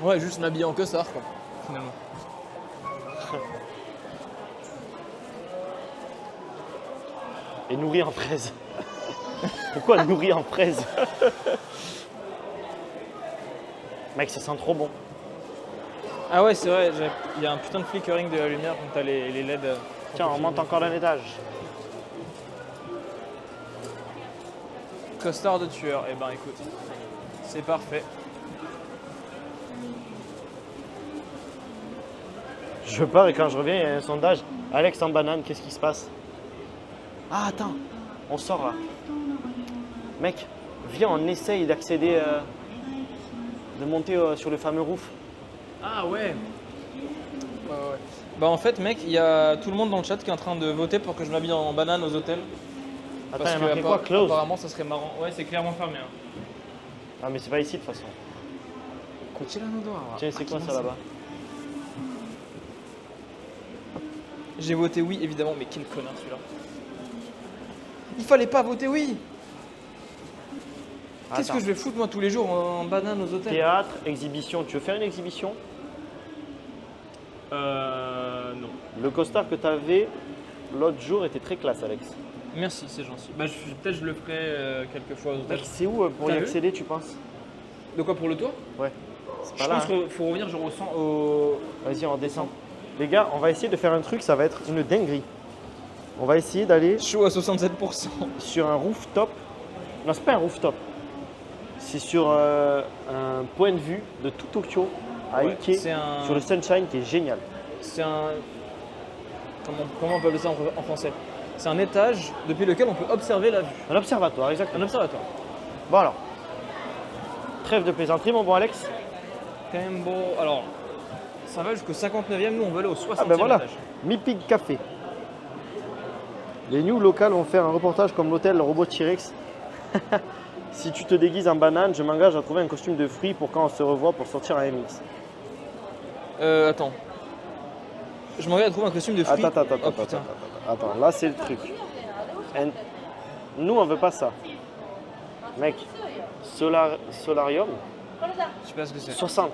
Ouais, juste m'habiller en costard quoi. Finalement. Et nourri en fraise. Pourquoi nourri en fraise? Mec ça sent trop bon. Ah ouais, c'est vrai, il y a un putain de flickering de la lumière quand t'as les LED. Tiens, on monte encore d'un étage. Costard de tueur. Eh ben écoute, c'est parfait. Je pars et quand je reviens, il y a un sondage. Alex en banane, qu'est-ce qui se passe? Ah, attends, on sort là. Mec, viens, on essaye d'accéder, de monter sur le fameux roof. Ah ouais. Ouais. Bah en fait, mec, il y a tout le monde dans le chat qui est en train de voter pour que je m'habille en banane aux hôtels. Attends, Parce il y a marqué que quoi? Close. apparemment, ça serait marrant. Ouais, c'est clairement fermé. Hein. Ah, mais c'est pas ici de toute façon. Tiens, c'est quoi ça là-bas? J'ai voté oui, évidemment, mais quel connard celui-là. Il fallait pas voter oui. Qu'est-ce que je vais foutre moi tous les jours en banane aux hôtels? Théâtre, exhibition. Tu veux faire une exhibition? Non. Le costard que tu avais l'autre jour était très classe, Alex. Merci, c'est gentil. Bah, peut-être je le ferai quelques fois aux hôtels. Mec, c'est où pour y T'as vu accéder, tu penses? De quoi pour le tour? Ouais. C'est Je pas là. pense qu'il faut revenir genre au... Vas-y, on redescend. Les gars, on va essayer de faire un truc, ça va être une dinguerie. On va essayer d'aller Chaud à 67%. sur un rooftop. Non, c'est pas un rooftop. C'est sur un point de vue de tout Tokyo à Ouais, Ike, c'est un- sur le Sunshine qui est génial. C'est un... Comment on peut appeler ça en français? C'est un étage depuis lequel on peut observer la vue. Un observatoire, Un exactement. observatoire. Bon alors, trêve de plaisanterie, mon bon Alex. Quand même beau. Alors, ça va jusqu'au 59e, nous on veut aller au 60e Ah ben voilà, étage. Mi-Pig Café. Les news locales vont faire un reportage comme l'hôtel Robot T-Rex. Si tu te déguises en banane, je m'engage à trouver un costume de fruits pour quand on se revoit pour sortir à MX. Attends. Je m'en vais à trouver un costume de fruits. Oh, putain. Attends, là c'est le truc. Nous on veut pas ça. Mec, Solarium, Je sais pas ce que c'est. 60.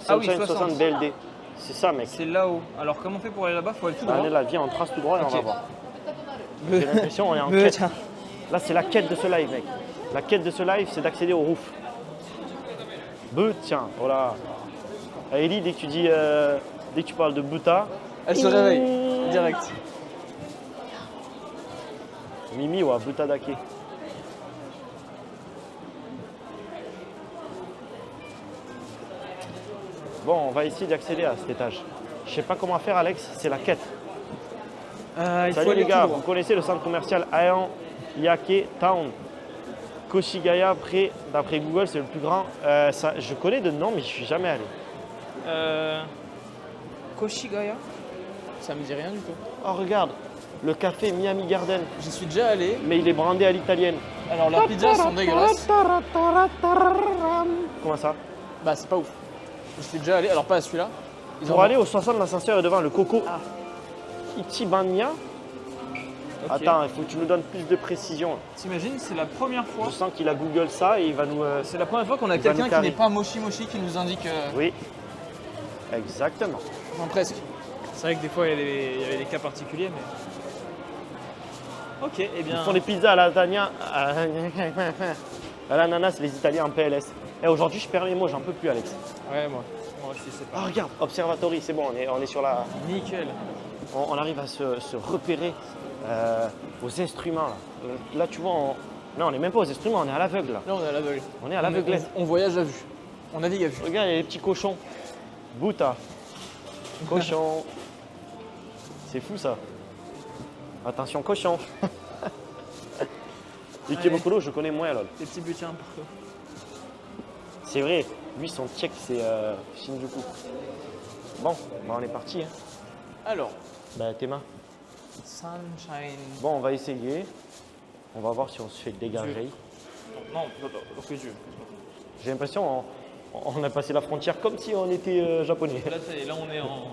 Ah oui, Sunshine 60. BLD. C'est ça mec. C'est là-haut. Alors comment on fait pour aller là-bas? Faut aller tout Allez droit. là, viens, on trace tout droit et on Ok. va voir. J'ai l'impression on est en Me- quête. Là c'est la quête de ce live mec. La quête de ce live c'est d'accéder au roof. Tiens, voilà. Ellie, dès que tu dis, dès que tu parles de Buta, Elle se réveille. Direct. Mimi ou Buta Dake. Bon, on va essayer d'accéder à cet étage. Je sais pas comment faire, Alex, c'est la quête. Il faut Salut aller les gars, tout vous droit. connaissez le centre commercial Ayan Yake Town Koshigaya, d'après Google, c'est le plus grand. Je connais de nom, mais je suis jamais allé. Koshigaya? Ça me dit rien du tout. Oh, regarde, le café Miami Garden, J'y suis déjà allé. mais il est brandé à l'italienne. Alors leurs pizzas sont dégueulasses. Comment ça? Bah c'est pas ouf. J'y suis déjà allé, alors pas à celui-là. Ils Pour en- aller au 60, l'ascenseur est devant le Coco Ichibanya. Ok. Attends, il faut que tu nous donnes plus de précision. T'imagines, c'est la première fois. Je sens qu'il a Google ça et il va nous. C'est la première fois qu'on a Il va quelqu'un nous qui carrer. n'est pas Moshi qui nous indique. Oui, exactement. Enfin presque. C'est vrai que des fois il y avait des cas particuliers, mais. Ok, eh bien. Ils font des pizzas à la lasagna, à l'ananas, les Italiens en PLS. Et aujourd'hui, je perds les mots, j'en peux plus, Alex. Ouais, moi aussi, c'est Ah, pas. regarde, Observatory, c'est bon, on est sur la. Nickel. On arrive à se repérer aux instruments. Là, tu vois, non, on n'est même pas aux instruments, on est à l'aveugle. Là. Là, on est à l'aveugle. On est à l'aveugle. On voyage à vue. On navigue à vue. Regarde, il y a les petits cochons. Buta. Cochon. C'est fou ça. Attention, cochon. Ikebukuro, je connais moins, lol. Des petits butins partout. C'est vrai, lui, son tchèque, c'est Shinjuku. Bon, bah, on est parti. Hein. Alors, Bah, tes mains. Sunshine. Bon, on va essayer. On va voir si on se fait dégager. Non, que Dieu. J'ai l'impression on a passé la frontière comme si on était japonais. Là, ça y est, là on est en.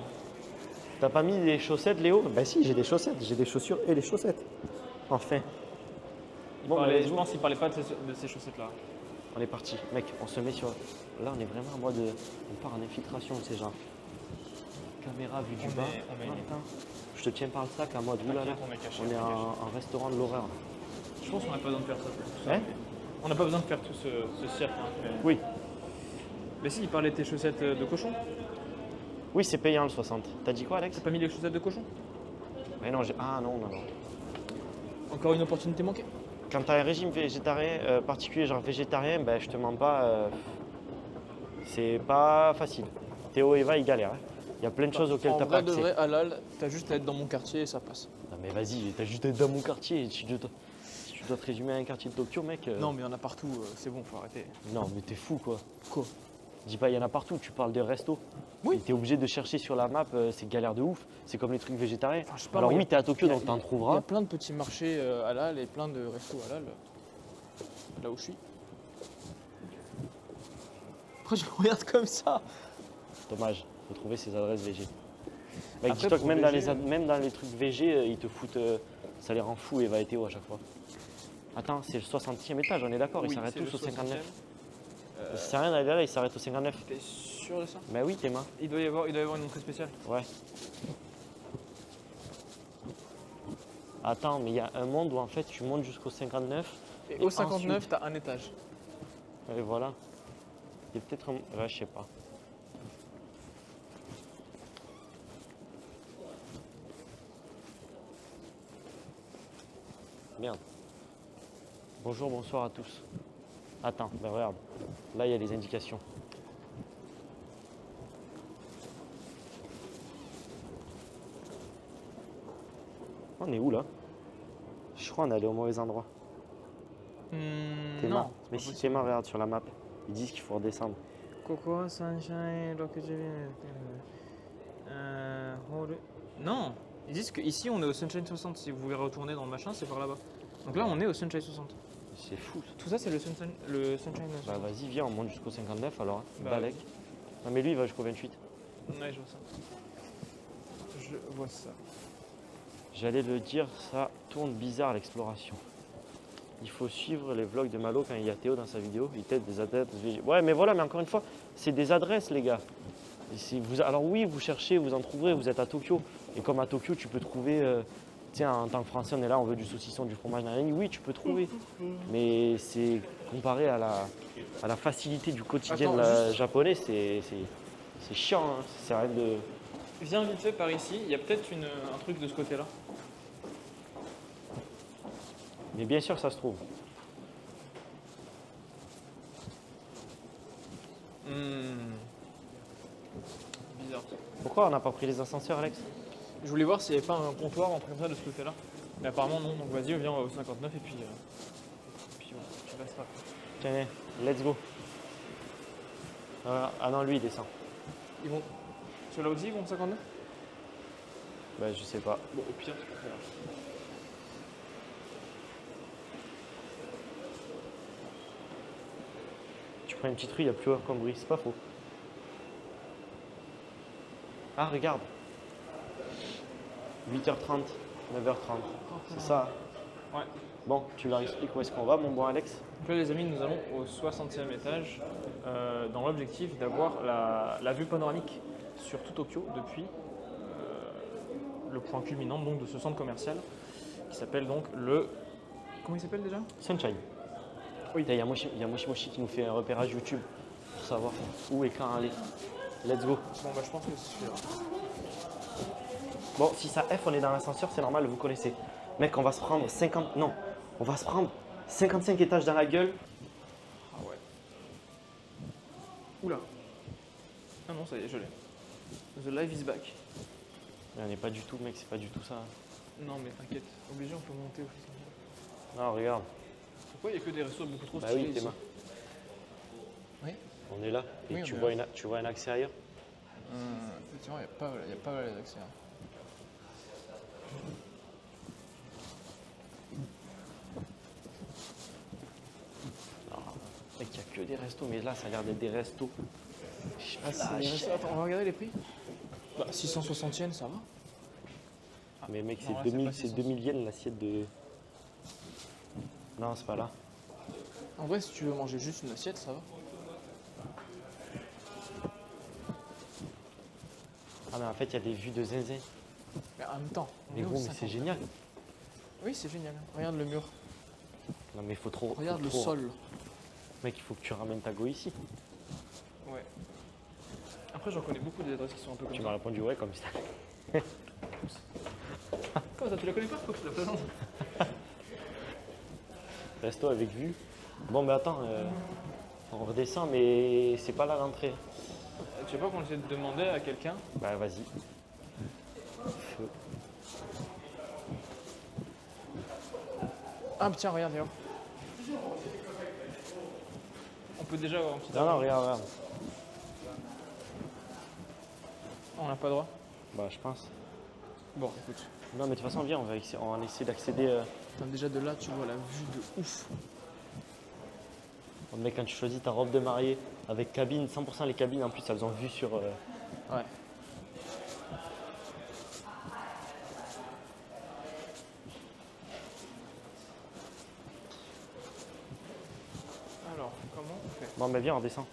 T'as pas mis des chaussettes, Léo? Bah si, j'ai des chaussettes, j'ai des chaussures et des chaussettes. Enfin. Bon, bah, Je pense qu'il parlait pas de ces chaussettes-là. on est parti. Mec, on se met sur... Là, on est vraiment en mode... On part en infiltration, c'est genre... Caméra vue du On bas. met- on met- Attends. Je te tiens par le sac en mode... Oulala, on met caché, on est on met caché. en restaurant de l'horreur. Je pense qu'on n'a pas besoin de faire ça. tout ça. Hein? On n'a pas besoin de faire tout ce cirque. Hein, mais... Oui. Mais si, il parlait de tes chaussettes de cochon. Oui, c'est payant le 60. T'as dit quoi, Alex? T'as pas mis les chaussettes de cochon? Mais non, ah non, non, non. Encore une opportunité manquée. Quand t'as un régime végétarien particulier, genre végétarien, ben je te mens pas, c'est pas facile. Théo et Eva, ils galèrent. Hein. Il y a plein de choses auxquelles En t'as pas vrai de accès. vrai, halal, t'as juste à être dans mon quartier et ça passe. Non mais vas-y, t'as juste à être dans mon quartier. Tu dois te résumer à un quartier de Tokyo, mec. Non, mais il y en a partout, c'est bon, faut arrêter. Non, mais t'es fou, quoi. Quoi? Dis pas, il y en a partout. Tu parles de resto. Oui. Et t'es obligé de chercher sur la map, c'est galère de ouf. C'est comme les trucs végétariens. Enfin, je sais pas, Alors moi, oui, t'es à Tokyo, Il y a- donc t'en Il y trouveras. a plein de petits marchés halal et plein de restos halal là où je suis. Pourquoi je me regarde comme ça? Dommage, faut trouver ces adresses VG. Mec, Après, dis-toi que pour même, VG, même dans les trucs VG, ils te foutent. Ça les rend fous, Eva et Théo à chaque fois. Attends, c'est le 60e étage, on est d'accord, ils Oui, s'arrêtent c'est le tous au 59. 60e. Ça sert à rien d'aller là, ils s'arrêtent au 59. T'es sûr de ça? Bah oui, Théma. Il doit y avoir une entrée spéciale. Ouais. Attends, mais il y a un monde où en fait tu montes jusqu'au 59. Et Et au 59, ensuite- t'as un étage. Et voilà. Il y a peut-être un. Ouais, je sais pas. Merde. Bonjour, bonsoir à tous. Attends, ben regarde. Là, il y a les indications. On est où là? Je crois qu'on est allé au mauvais endroit. Théma. Non. Mais si Théma, regarde sur la map, ils disent qu'il faut redescendre. Coco, Sunshine, Hall. Non. Ils disent qu'ici on est au Sunshine 60. Si vous voulez retourner dans le machin, c'est par là-bas. Donc là, on est au Sunshine 60. C'est fou. Ça. Tout ça, c'est le Sunshine 60. Bah vas-y, viens, on monte jusqu'au 59 alors. Hein. Bah, Balek. Non mais lui, il va jusqu'au 28. Ouais, je vois ça. Je vois ça. J'allais le dire, ça tourne bizarre l'exploration. Il faut suivre les vlogs de Malo quand il y a Théo dans sa vidéo. Il t'aide des adresses. Ouais, mais voilà, mais encore une fois, c'est des adresses, les gars. Et si vous, alors oui, vous cherchez, vous en trouverez, vous êtes à Tokyo. Et comme à Tokyo, tu peux trouver. Tiens, en tant que Français, on est là, on veut du saucisson, du fromage, nanani. Oui, tu peux trouver. Mais c'est comparé à la facilité du quotidien Attends, japonais, c'est chiant. Hein. C'est rien de. Viens vite fait par ici. Il y a peut-être un truc de ce côté-là. Mais bien sûr, ça se trouve. Bizarre. Pourquoi on n'a pas pris les ascenseurs, Alex? Je voulais voir s'il n'y avait pas un comptoir entre comme ça de ce côté-là. Mais apparemment non, donc vas-y, viens, on va au 59 et puis tu passeras. Tiens, let's go. Ah non, lui, il descend. Ils vont. Ceux-là aussi, ils vont au 59? Bah, je sais pas. Bon, au pire, c'est pas très grave. Tu prends une petite rue, il y a plus haut comme bruit, c'est pas faux. Ah, regarde. 8h30, 9h30. C'est ça. Ouais. Bon, tu leur expliques où est-ce qu'on va, mon bon Alex? Donc là, les amis, nous allons au 60e étage dans l'objectif d'avoir la vue panoramique sur tout Tokyo depuis le point culminant donc, de ce centre commercial qui s'appelle donc le. Comment il s'appelle déjà? Sunshine. Oui. Il y a Moshi Moshi qui nous fait un repérage YouTube pour savoir où et quand aller. Let's go. Bon, bah, je pense que c'est celui-là. Bon, si ça F, on est dans l'ascenseur, c'est normal, vous connaissez. Mec, on va se prendre 50. Non, on va se prendre 55 étages dans la gueule. Ah ouais. Oula. Ah non, ça y est, je l'ai. The life is back. Mais on n'est pas du tout, mec, c'est pas du tout ça. Non, mais t'inquiète. Obligé, on peut monter au 60e. Non, regarde. Pourquoi il n'y a que des restos beaucoup trop Bah stylés oui, ici? Théma. Oui. On est là. Et Oui, tu, on est vois là. tu vois un accès ailleurs? Effectivement, il n'y a pas les accès. Mec, il n'y a que des restos, mais là, ça a l'air d'être des restos. Ah, c'est des restos. Attends, on va regarder les prix. Bah, 660 yens, ça va. Ah, mais mec, Non, c'est là, 2000, pas c'est 600. 2000 yens l'assiette de. Non, c'est pas là. En vrai, si tu veux manger juste une assiette, ça va. Ah, mais en fait, il y a des vues de zinzin. Mais en même temps, on Mais est au gros, mais 50. c'est génial. Oui, c'est génial. Regarde le mur. Non, mais il faut trop. Regarde faut le trop- sol. Mec, il faut que tu ramènes ta go ici. Ouais. Après, j'en connais beaucoup des adresses qui sont un peu comme Tu ça. m'as répondu ouais comme ça. Comment ça, tu la connais pas? Faut que je te la présente. Resto avec vue. Bon, mais attends, on redescend, mais c'est pas la rentrée. Tu sais pas qu'on essaie de demander à quelqu'un? Bah, vas-y. Feu. Ah, tiens, regarde, regarde. On peut déjà avoir un petit. Non, non, regarde, regarde. On n'a pas le droit. Bah, je pense. Bon, écoute. Non, mais de toute façon, viens, on va essayer d'accéder. Putain, déjà de là, tu vois la vue de ouf. Oh, mec, quand tu choisis ta robe de mariée avec cabine, 100% les cabines en plus, elles ont vue sur. Ouais. Alors, comment on fait? Bon, mais viens, on descend.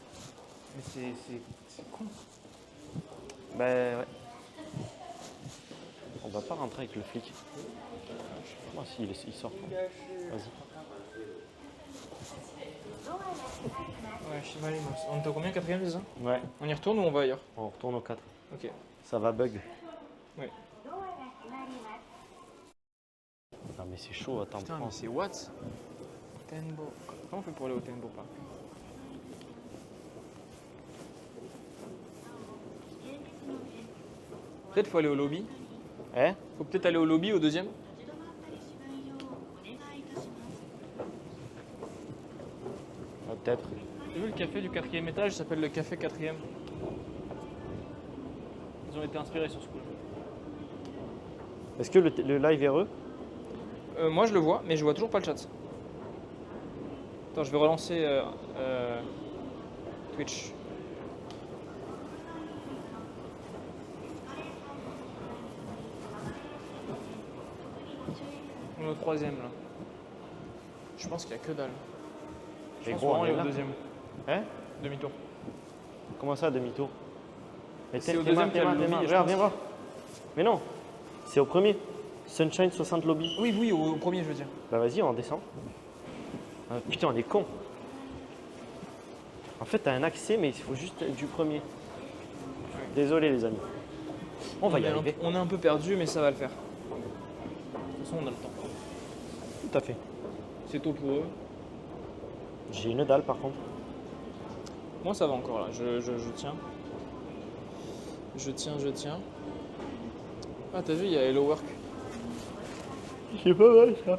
Mais c'est con. Ben ouais. On va pas rentrer avec le flic. Moi, si, il sort. Vas-y. Ouais, je sais pas les mosses. On est au combien? Quatrième, c'est ça? Ouais, On y retourne ou on va ailleurs? on retourne au 4. Ok. Ça va bug. Ouais. Non, mais c'est chaud, attends. Putain, prends. mais c'est what? Tenbo. Comment on fait pour aller au Tenbo Park? Peut-être faut aller au lobby. Eh Faut peut-être aller au lobby, au deuxième. Peut-être. T'as vu le café du quatrième étage, il s'appelle le café quatrième. Ils ont été inspirés sur ce coup. Est-ce que le live est heureux? Moi je le vois, mais je vois toujours pas le chat. Attends, je vais relancer Twitch. On est au troisième là. Je pense qu'il y a que dalle. Je Mais pense gros, vraiment on aller est au là. deuxième. Hein Demi-tour. Comment ça, demi-tour? Mais C'est au Théma, deuxième qu'il y a Théma, le lobby, Théma, je regarde, pense. viens voir. Mais non, c'est au premier. Sunshine 60 lobby. Oui, oui, au premier je veux dire. Bah vas-y, on descend. Ah, putain, on est con. En fait, t'as un accès, mais il faut juste être du premier. Désolé, les amis. On va y arriver. On est un peu perdu, mais ça va le faire. De toute façon, on a le temps. Tout à fait. C'est tôt pour eux. J'ai une dalle, par contre. Moi, ça va encore là. Je tiens. Je tiens. Ah, t'as vu, il y a Hello Work. C'est pas mal, ça.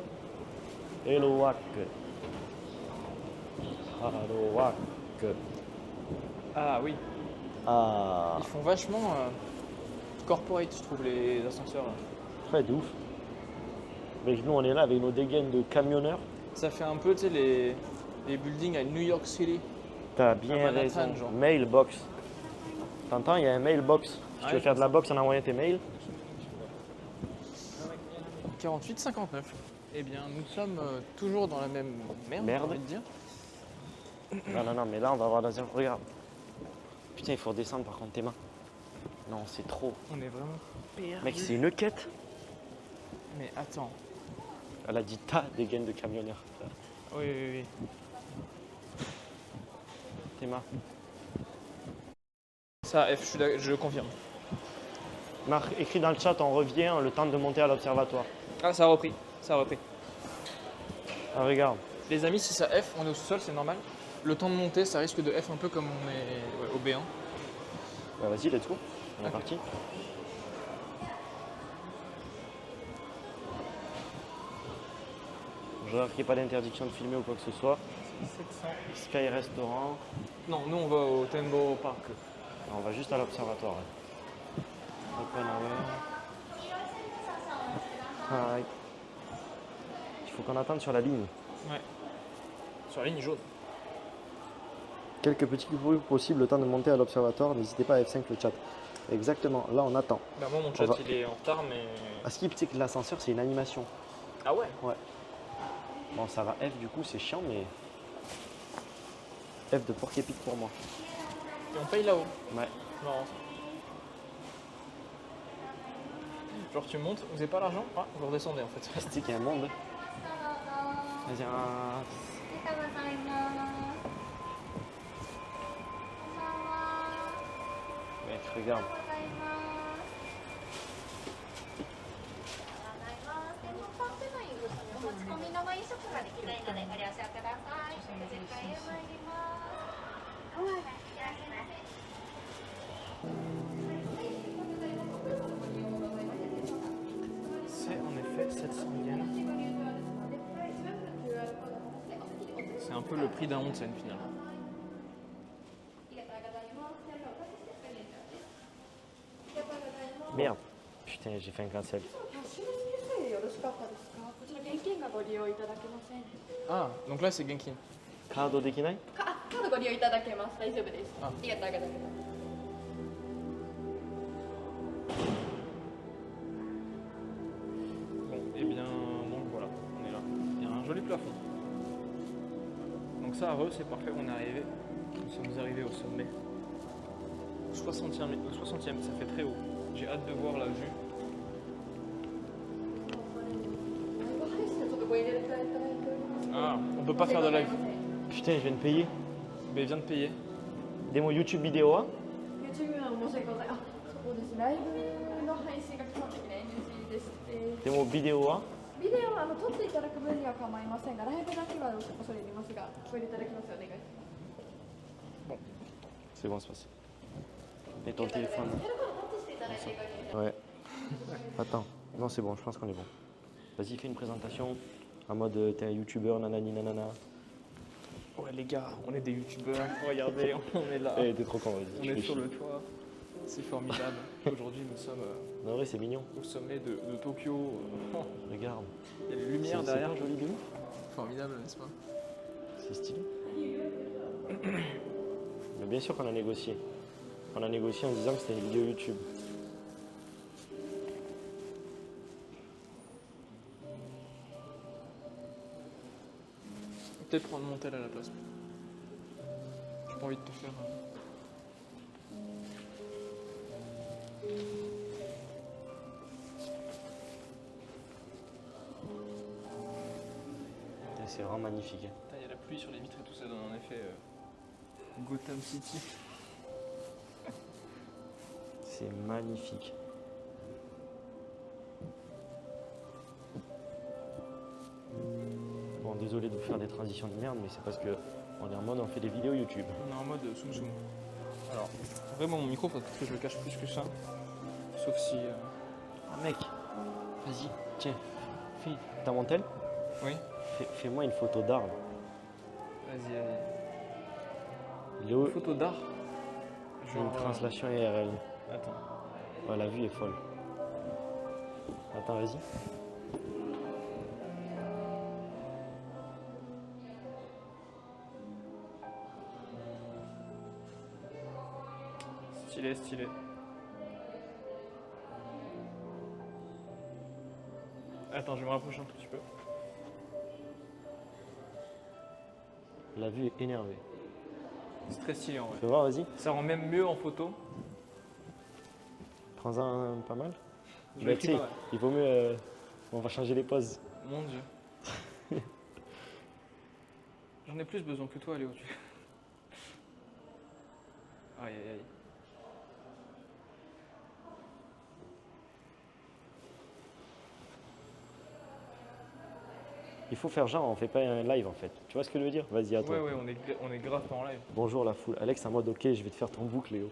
Hello, Wack. Hello, Wack. Ah oui. Ah, Ils font vachement corporate, je trouve, les ascenseurs. Là. très de ouf. Mais nous, on est là avec nos dégaines de camionneurs. Ça fait un peu, tu sais, les buildings à New York City. T'as bien À Manhattan, raison. genre. Mailbox. T'entends, il y a un mailbox. Si tu Ouais, veux faire de la box en envoyant tes mails. 48,59. Eh bien, nous sommes toujours dans la même merde, Merde. j'ai envie de dire. Non, mais là, on va avoir dans un. Regarde. Putain, il faut redescendre par contre tes mains. Non, c'est trop. On est vraiment perdus. Mec, c'est une quête. Mais attends. Elle a dit tas dégaines de camionneurs. Oui, oui, oui. Tes mains. Ça, F, je confirme. Marc, écrit dans le chat, on revient le temps de monter à l'observatoire. Ah, ça a repris. Ça a repris. Ah, regarde. Les amis, si ça F, on est au sous-sol, c'est normal. Le temps de monter, ça risque de F un peu comme on est au B1. Bah, vas-y, let's go. On est Ok. parti. Je regarde qu'il n'y ait pas d'interdiction de filmer ou quoi que ce soit. 700. Sky Restaurant. Non, nous on va au Tenbo Park. On va juste à l'observatoire. Ouais. Open hour. Hi. Il faut qu'on attende sur la ligne. Ouais. Sur la ligne jaune. Quelques petits bruits possibles le temps de monter à l'observatoire. N'hésitez pas à F5 le chat. Exactement, là on attend. Bah moi mon chat va- il est en retard mais... À ce qui tu sais que l'ascenseur c'est une animation. Ah ouais? Bon, ça va F du coup, c'est chiant, mais. F de porc épic pour moi. Et on paye là-haut. Ouais. Marrant ça. Genre tu montes, vous avez pas l'argent? Ah, vous redescendez en fait. Tu sais qu'il y a un monde. Vas-y, Mec, regarde. お持ち込みのご飲食ができないのでご了承ください。お時間へ参ります。いらっしゃいませ。 C'est en effet 700 yens. C'est un peu le prix d'un onsen finalement. Merde. Putain, j'ai fait un cancel. 下付けさえよろしかったですか。こちら現金がご利用いただけません。 Ah, donc là c'est Genkin. カードできない？カードご利用いただけます。大丈夫です。あありがとうございます。 Bon, et bien, donc voilà, on est là. Il y a un joli plafond. Donc ça, c'est parfait, on est arrivé. Nous sommes arrivés au sommet. 60e, ça fait très haut. J'ai hâte de voir la vue. ライブ配信をちょっとご入れいただいております。 Ah, on peut pas faire de live. Putain, je viens de payer. Mais viens de payer. Des mots YouTube vidéo, hein? YouTube は申し訳ございません。そうです。ライブの配信が基本的に NG でして、 Des mots vidéo, hein? ビデオは撮っていただく分には構いませんが、ライブだけは恐れ入りますが、ご入れいただきますようお願いします。 C'est bon, c'est passé. Et ton téléphone? ヘルコタッチしていただいていいかに。 Ouais. Attends. Non, c'est bon, je pense qu'on est bon. Vas-y, fais une présentation en mode t'es un youtubeur, nanani nanana. Ouais les gars, on est des youtubeurs, regardez, on est là. Eh, t'es trop con, vas-y. On je est fais sur chier. le toit. C'est formidable. Aujourd'hui nous sommes Non, ouais, c'est mignon. au sommet de Tokyo. Regarde. Il y a les C'est lumières derrière. pas joli de ouf. Formidable, n'est-ce pas? C'est stylé. Mais bien sûr qu'on a négocié. On a négocié en disant que c'était une vidéo YouTube. Peut-être prendre mon tel à la place. J'ai pas envie de te faire. Putain, c'est vraiment magnifique. Hein. Putain, il y a la pluie sur les vitres et tout ça donne un effet Gotham City. C'est magnifique. Bon, désolé de vous faire des transitions de merde, mais c'est parce que on est en mode on fait des vidéos YouTube. On est en mode zoom zoom. Alors, vraiment mon micro, faut peut-être que je le cache plus que ça. Sauf si. Ah mec, vas-y, tiens, t'as mon tel? Oui. Fais-moi une photo d'arbre. Vas-y, vas-y. Léo, Photo d'art. une translation IRL. Attends. Ouais, la vue est folle. Attends, vas-y. Stylé, stylé. Attends, je vais me rapprocher un tout petit peu. La vue est énervée. C'est très stylé en vrai. Fais voir, vas-y. Ça rend même mieux en photo. Prends-en un pas mal. Je Bah, l'ai tu pris sais, pas mal. il vaut mieux. On va changer les poses. Mon dieu. J'en ai plus besoin que toi, Léo. Aïe aïe aïe. Il faut faire genre, on fait pas un live en fait. Tu vois ce que je veux dire? Vas-y, à toi. Ouais, ouais, on est grave pas en live. Bonjour la foule. Alex en mode ok, je vais te faire ton boucle, Léo.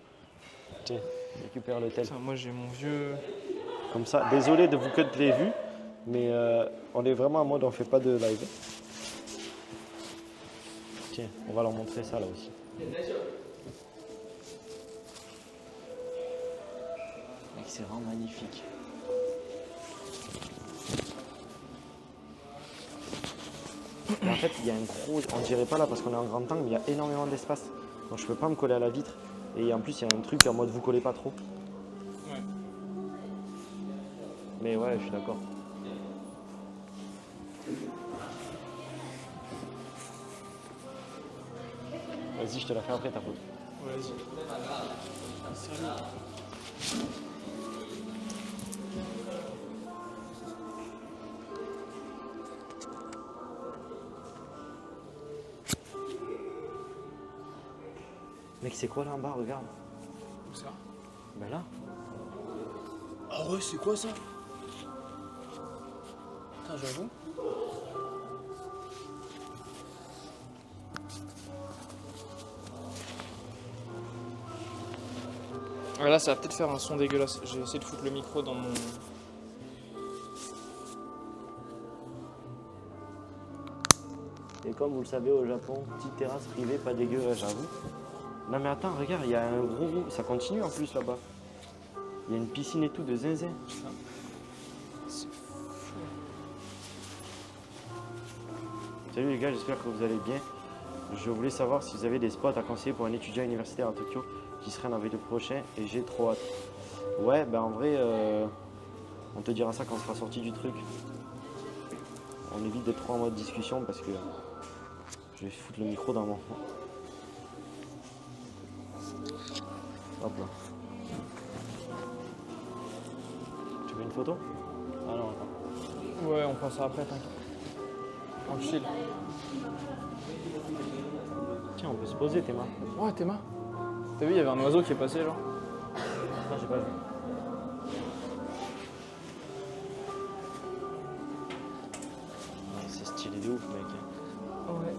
Tiens, récupère le tel. Putain, moi j'ai mon vieux. Comme ça, désolé de vous cut les vues, mais on est vraiment en mode on fait pas de live. Tiens, on va leur montrer ça là aussi. Mec, c'est vraiment magnifique. Et en fait, il y a un gros, on dirait pas là parce qu'on est en grand angle, mais il y a énormément d'espace. Donc je peux pas me coller à la vitre. Et en plus, il y a un truc en mode vous collez pas trop. Ouais. Mais ouais, je suis d'accord. Vas-y, je te la fais après ta photo. Vas-y. Salut. Mec, c'est quoi là en bas? Regarde. Où ça? Ben là. Ah ouais, c'est quoi ça? Putain, j'avoue. Ouais, là, ça va peut-être faire un son dégueulasse. J'ai essayé de foutre le micro dans mon... Et comme vous le savez au Japon, petite terrasse privée, pas dégueu, j'avoue. Non mais attends, regarde, il y a un gros... Ça continue en plus là-bas. Il y a une piscine et tout de zinzin. C'est fou. Salut les gars, j'espère que vous allez bien. Je voulais savoir si vous avez des spots à conseiller pour un étudiant universitaire à Tokyo qui serait en le prochain et j'ai trop hâte. Ouais, ben en vrai, on te dira ça quand on sera sorti du truc. On évite d'être trop en mode discussion parce que je vais foutre le micro dans mon... Hop là. Tu veux une photo? Ah non, attends. Ouais, on passera après, t'inquiète. Tranquille. Tiens, on peut se poser, Théma. Ouais, Théma. T'as vu, il y avait un oiseau qui est passé, genre. Ah, j'ai pas vu. Ah, c'est stylé de ouf, mec. Ouais.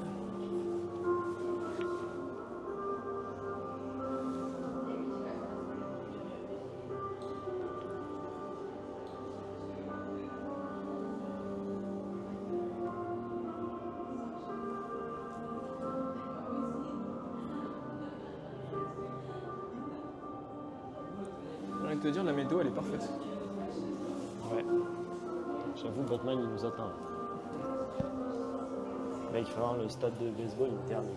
J'ai envie de te dire, la météo, elle est parfaite. Ouais. J'avoue, Batman, il nous attend. Mec, il faut voir le stade de baseball, il termine.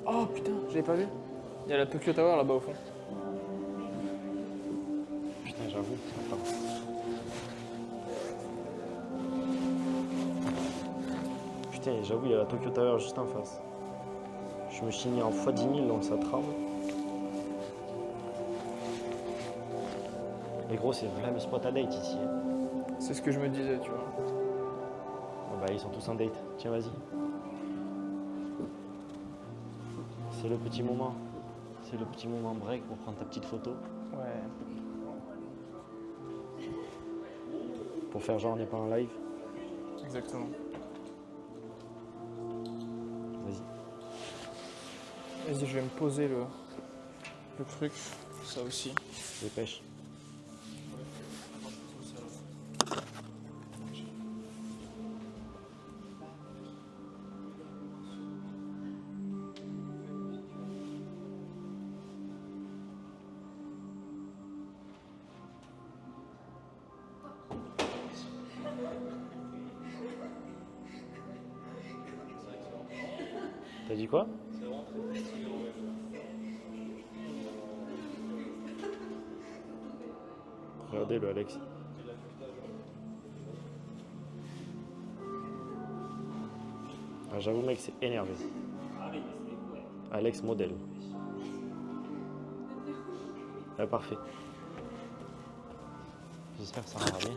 Oh putain, j'avais pas vu. Il y a la Tokyo Tower là-bas au fond. Putain, j'avoue. Attends. Putain, j'avoue, il y a la Tokyo Tower juste en face. Je me suis mis en x10 000, donc ça tremble. Et gros, c'est vraiment le spot à date ici. C'est ce que je me disais, tu vois. Oh bah, ils sont tous en date. Tiens, vas-y. C'est le petit moment. C'est le petit moment break pour prendre ta petite photo. Ouais. Pour faire genre on n'est pas en live. Exactement. Vas-y. Vas-y, je vais me poser le truc. Ça aussi. Dépêche. T'as dit quoi? Regardez le Alex. Ah, j'avoue mec, c'est énervé. Alex modèle. Ah, parfait. J'espère que ça ira bien.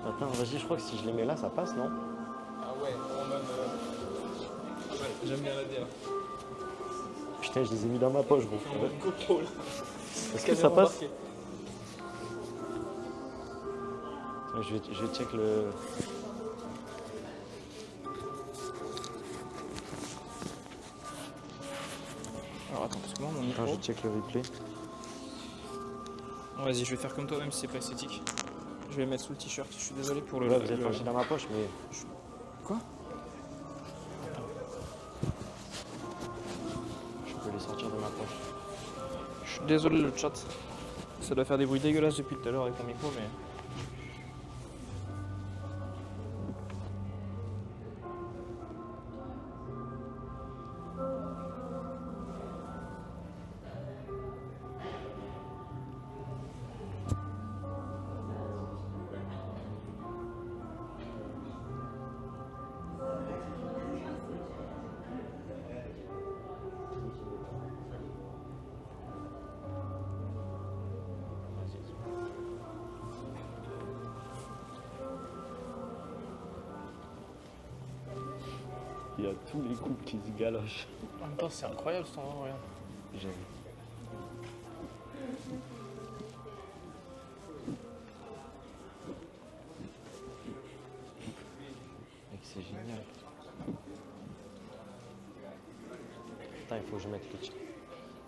Attends, vas-y, je crois que si je les mets là, ça passe, non? Ah ouais, en mode. Ouais, j'aime bien la DA. Putain, je les ai mis dans ma poche, gros. En mode GoPro là. Est-ce que ça passe? Je vais check le... Alors attends, parce que moi mon Attends, micro. je check le replay. Bon, vas-y, je vais faire comme toi, même si c'est pas esthétique. Je vais le mettre sous le t-shirt. Je suis désolé pour le. Ouais, vous êtes lâché dans ma poche, mais... Quoi? Je peux les sortir de ma poche. Je suis désolé le chat. Ça doit faire des bruits dégueulasses depuis tout à l'heure avec mon micro, mais. Il y a tous les couples qui se galochent. En même temps, c'est incroyable cet endroit, regarde. J'avoue. Mec, c'est génial. Putain, il faut que je mette le chat.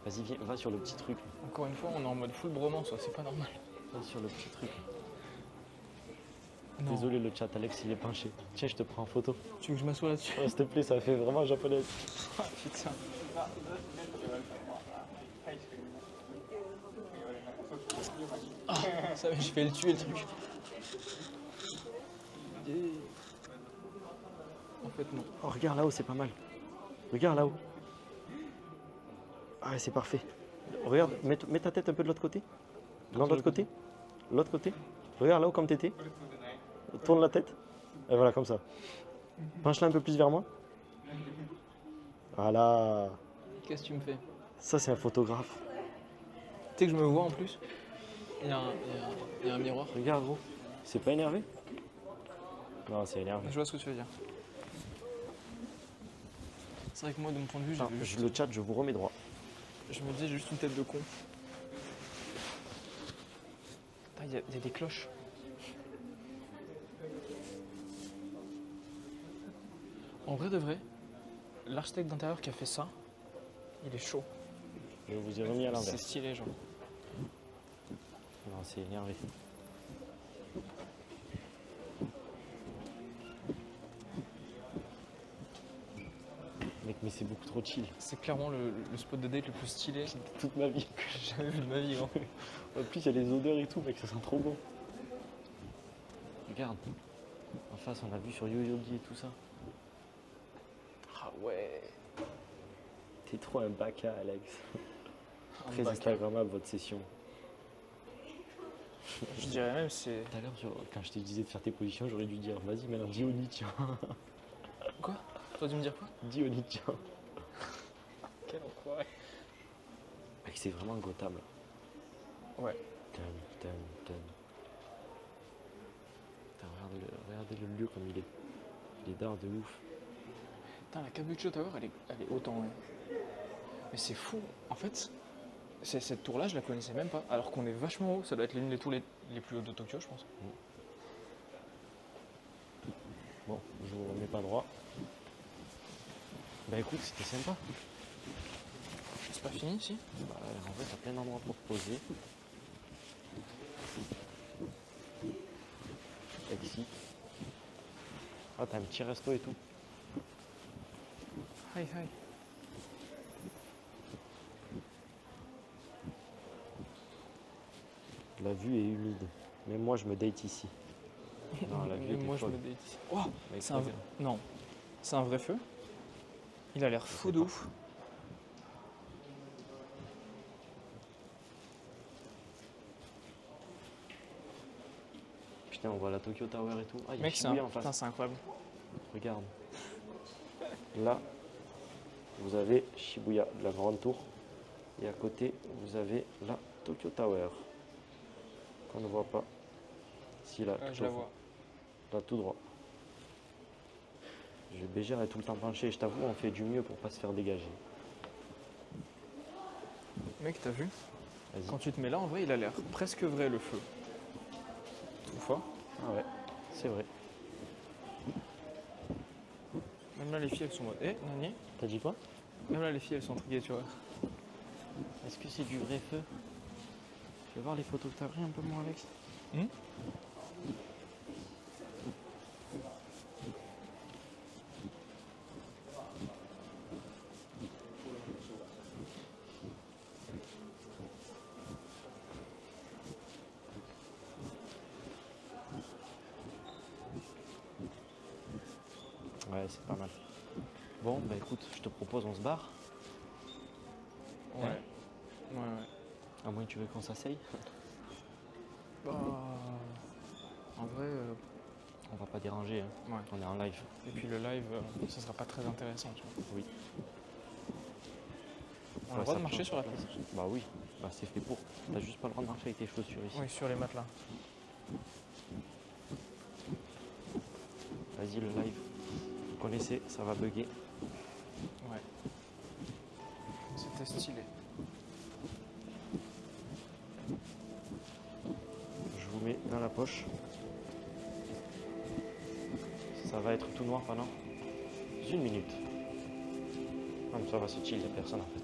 Vas-y, viens, va sur le petit truc. Encore une fois, on est en mode full bromance, c'est pas normal. Va sur le petit truc. Non. Désolé, le chat, Alex, il est penché. Tiens, je te prends en photo. Tu veux que je m'assoie là-dessus? Oh, s'il te plaît, ça fait vraiment japonais. Ah putain. Ah, ça je vais le tuer le truc. En fait non. Oh, regarde là-haut, c'est pas mal. Regarde là-haut. Ah, c'est parfait. Regarde, mets ta tête un peu de l'autre côté. Non, de l'autre côté. L'autre côté. Regarde là-haut comme t'étais. Tourne la tête. Et voilà, comme ça. Penche-la un peu plus vers moi. Voilà. Qu'est-ce que tu me fais? Ça, c'est un photographe. Tu sais que je me vois en plus. Il y a un miroir. Regarde, gros. C'est pas énervé? Non, c'est énervé. Je vois ce que tu veux dire. C'est vrai que moi, de mon point de vue, Attends, le chat, je vous remets droit. je me dis j'ai juste une tête de con. Il y a des cloches. En vrai de vrai, l'architecte d'intérieur qui a fait ça, il est chaud. Je vous ai remis à C'est l'envers. stylé, genre. Non, c'est énervé. Mec, mais c'est beaucoup trop chill. C'est clairement le spot de date le plus stylé que Toute ma vie. j'ai jamais vu de ma vie. Gros. En plus, il y a les odeurs et tout, mec, ça sent trop bon. Regarde. En face, on a vu sur YoYogi et tout ça. Ah ouais. T'es trop un baka, Alex. Très baka. Instagrammable, votre session. Je dirais même c'est. Tout à l'heure, quand je te disais de faire tes positions, j'aurais dû dire, vas-y, maintenant, dis Oni-chan. Quoi? Toi dû me dire quoi? Dis Oni-chan. Quel enfoiré. Mec, c'est vraiment Gotham, là. Ouais. Putain, regardez le lieu comme il est. Il est d'art de ouf. Putain, la Kabukicho Tower, elle est haute en haut. Mais c'est fou. En fait, cette tour-là, je la connaissais même pas. Alors qu'on est vachement haut. Ça doit être l'une des tours les plus hautes de Tokyo, je pense. Bon, je vous remets pas droit. Bah écoute, c'était sympa. C'est pas fini, si? Bah, en vrai, t'as plein d'endroits pour te poser. Ici. Ah, t'as un petit resto et tout. Hi, hi. La vue est humide. Même moi, je me date ici. Non, la vue Même était moi, je folle. me date ici. Oh, Mec, c'est un vrai. regarde. Non. C'est un vrai feu. Il a l'air fou de ouf. Putain, on voit la Tokyo Tower et tout. Ah, il y a Mec, c'est Shibuya en face. putain, c'est incroyable. Regarde. Là, vous avez Shibuya, la grande tour. Et à côté, vous avez la Tokyo Tower. Qu'on ne voit pas. Si, là, tout Je au la fond. vois. Là, tout droit. Bégère est tout le temps penché. Je t'avoue, on fait du mieux pour pas se faire dégager. Mec, t'as vu? Vas-y. Quand tu te mets là, en vrai, il a l'air presque vrai le feu. Tout fort. Ah ouais, c'est vrai. Même là, les filles, elles sont en mode. Eh, Nani? T'as dit quoi? Même là, les filles, elles sont intriguées, tu vois. Est-ce que c'est du vrai feu? Je vais voir les photos que t'as pris un peu moins, Alex. Ouais, c'est pas mal. Bon, bah écoute, je te propose, on se barre. Ouais. Hein? Ouais. À moins que tu veux qu'on s'asseye. Bah. En vrai. On va pas déranger, hein. Ouais. On est en live. Et puis le live, ça sera pas très intéressant, tu vois. Oui. On a le droit ça de marcher change sur la de place. Bah oui, bah, c'est fait pour. T'as juste pas le droit de marcher avec tes chaussures ici. Oui, sur les matelas. Vas-y, le live. connaissez, ça va bugger. Ouais. C'était stylé. Je vous mets dans la poche. Ça va être tout noir pendant 1 minute. Non, mais ça va, c'est chill, il n'y a personne en fait.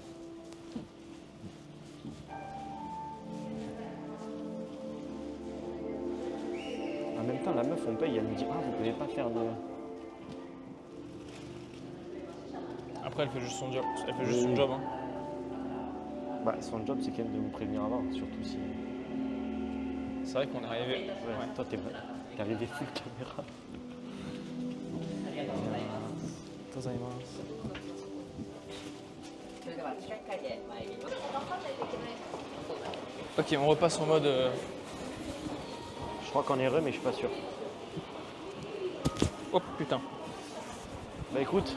En même temps, la meuf, on paye, elle nous dit ah, vous pouvez pas faire de. Après, elle fait juste son job. Elle fait juste son job. Hein. Bah, son job, c'est quand même de vous prévenir avant, surtout si. C'est vrai qu'on est arrivé. Ouais. Toi, t'es arrivé full caméra. Ok, on repasse en mode. Je crois qu'on est heureux, mais je suis pas sûr. Oh putain. Bah écoute.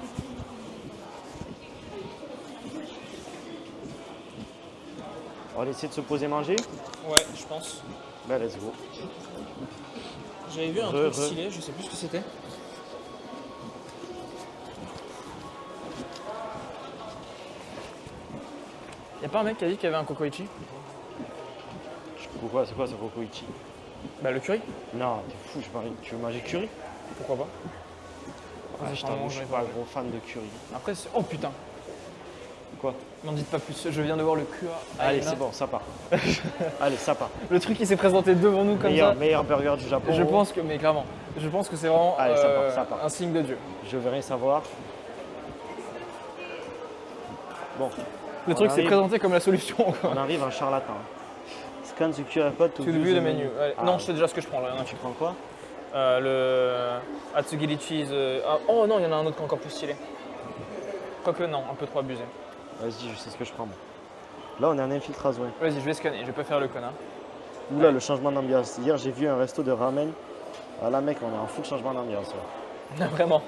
On va essayer de se poser manger. Ouais, je pense. Bah let's go. J'avais vu un truc stylé, je sais plus ce que c'était. Y'a pas un mec qui a dit qu'il y avait un kokoichi? Pourquoi? C'est quoi ce kokoichi? Bah le curry. Non, t'es fou, tu veux manger curry? Pourquoi pas? Je t'avoue, je suis pas un gros fan de curry. Après, oh putain. Quoi? N'en dites pas plus, je viens de voir le QA. Allez, c'est bon, ça part. Allez, ça part. Le truc qui s'est présenté devant nous comme ça. Meilleur burger du Japon. Je pense que, mais clairement, je pense que c'est vraiment Allez, ça part. un signe de Dieu. Je veux rien savoir. Bon. Le truc s'est présenté comme la solution. Quoi. On arrive en charlatan. Scan the QR code to view the menu. Ah. Non, je sais déjà ce que je prends là. Tu prends quoi? Le Atsugiri cheese. Oh non, il y en a un autre qui est encore plus stylé. Quoique non, un peu trop abusé. Vas-y, je sais ce que je prends. Là, on est en infiltration. Vas-y, je vais scanner, je vais pas faire le connard. Oula, le changement d'ambiance. Hier, j'ai vu un resto de ramen. Ah là, mec, on est en full changement d'ambiance. Ouais. Vraiment.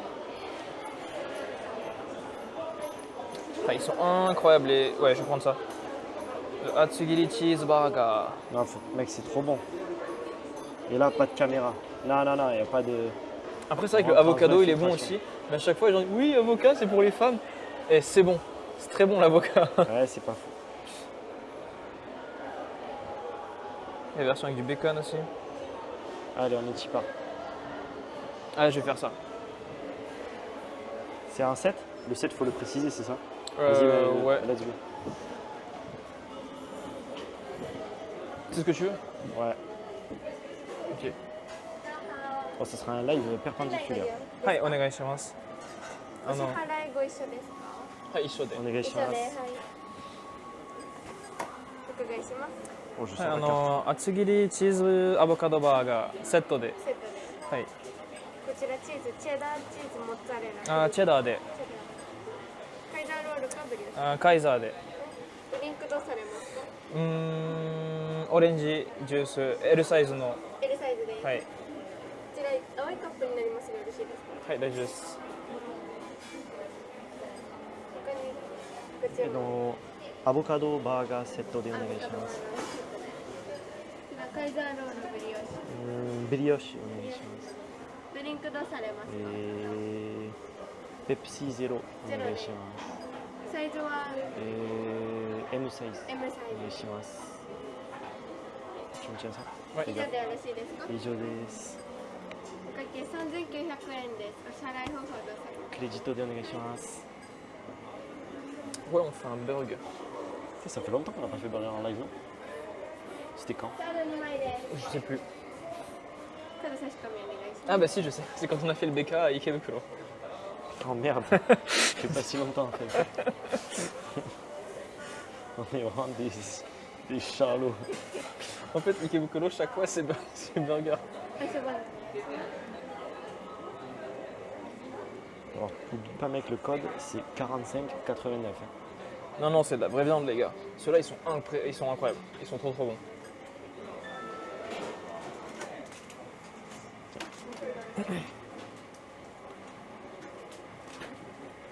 Ah, ils sont incroyables. Ouais, je vais prendre ça. Le Atsugiri cheese burger. Non, mec, c'est trop bon. Et là, pas de caméra. Non, il n'y a pas de. Après, c'est vrai que le avocado, il est bon aussi. Mais à chaque fois, les gens disent oui, avocat, c'est pour les femmes. Et c'est bon. C'est très bon l'avocat. Ouais, c'est pas fou. Il y a la version avec du bacon aussi. Allez, on y part. Ah, je vais faire ça. C'est un 7? Le 7, faut le préciser, c'est ça? Ouais. Let's go. C'est ce que tu veux? Ouais. Ok. Oh, ça sera un live perpendiculaire. はい、お願いします。お支払いご一緒ですか？はい、一緒で。お願いします。一緒で、はい。お伺いします。Oh, je sais はい、pas. 厚切りチーズアボカドバーガーセットで。セットで。はい。こちらチーズ、チェダーチーズ、モッツァレラ。あ、チェダーで。カイザーロールかブリオッシあ、カイザーで。ュ。ドリンクどうされますか？オレンジジュース L サイズの。 L サイズで。こはい。ちら青いカップになりますがよろしいですか？はい、大丈夫です。他にこちらアボカドバーガーセットでお願いします。カイザーロールブリオッシュ。ブリオッシュお願いします。ドリンクどうされますか？ペプシゼロお願いします。サイズは M サイズ M サイお願いズ。します。気持ちよさ。以上でよろしいですか？以上です。お会計3900円です。お支払い方法どうされますか？クレジットでお願いします。 Ouais, on fait un burger. Ça fait longtemps qu'on n'a pas fait burger en live, non? C'était quand? カード2枚です。 Je sais plus. カード差し込みお願いします。 Ah bah si, je sais. C'est quand on a fait le BK à Ikebukuro. Oh merde, ça fait pas si longtemps en fait. On est vraiment des charlots. En fait, Ikebukuro, chaque fois, c'est burger. あ、すごい。 Alors, n'oublie pas mec, le code c'est 45,89. Non, non, c'est de la vraie viande, les gars. Ceux-là, ils sont incroyables. Ils sont trop bons.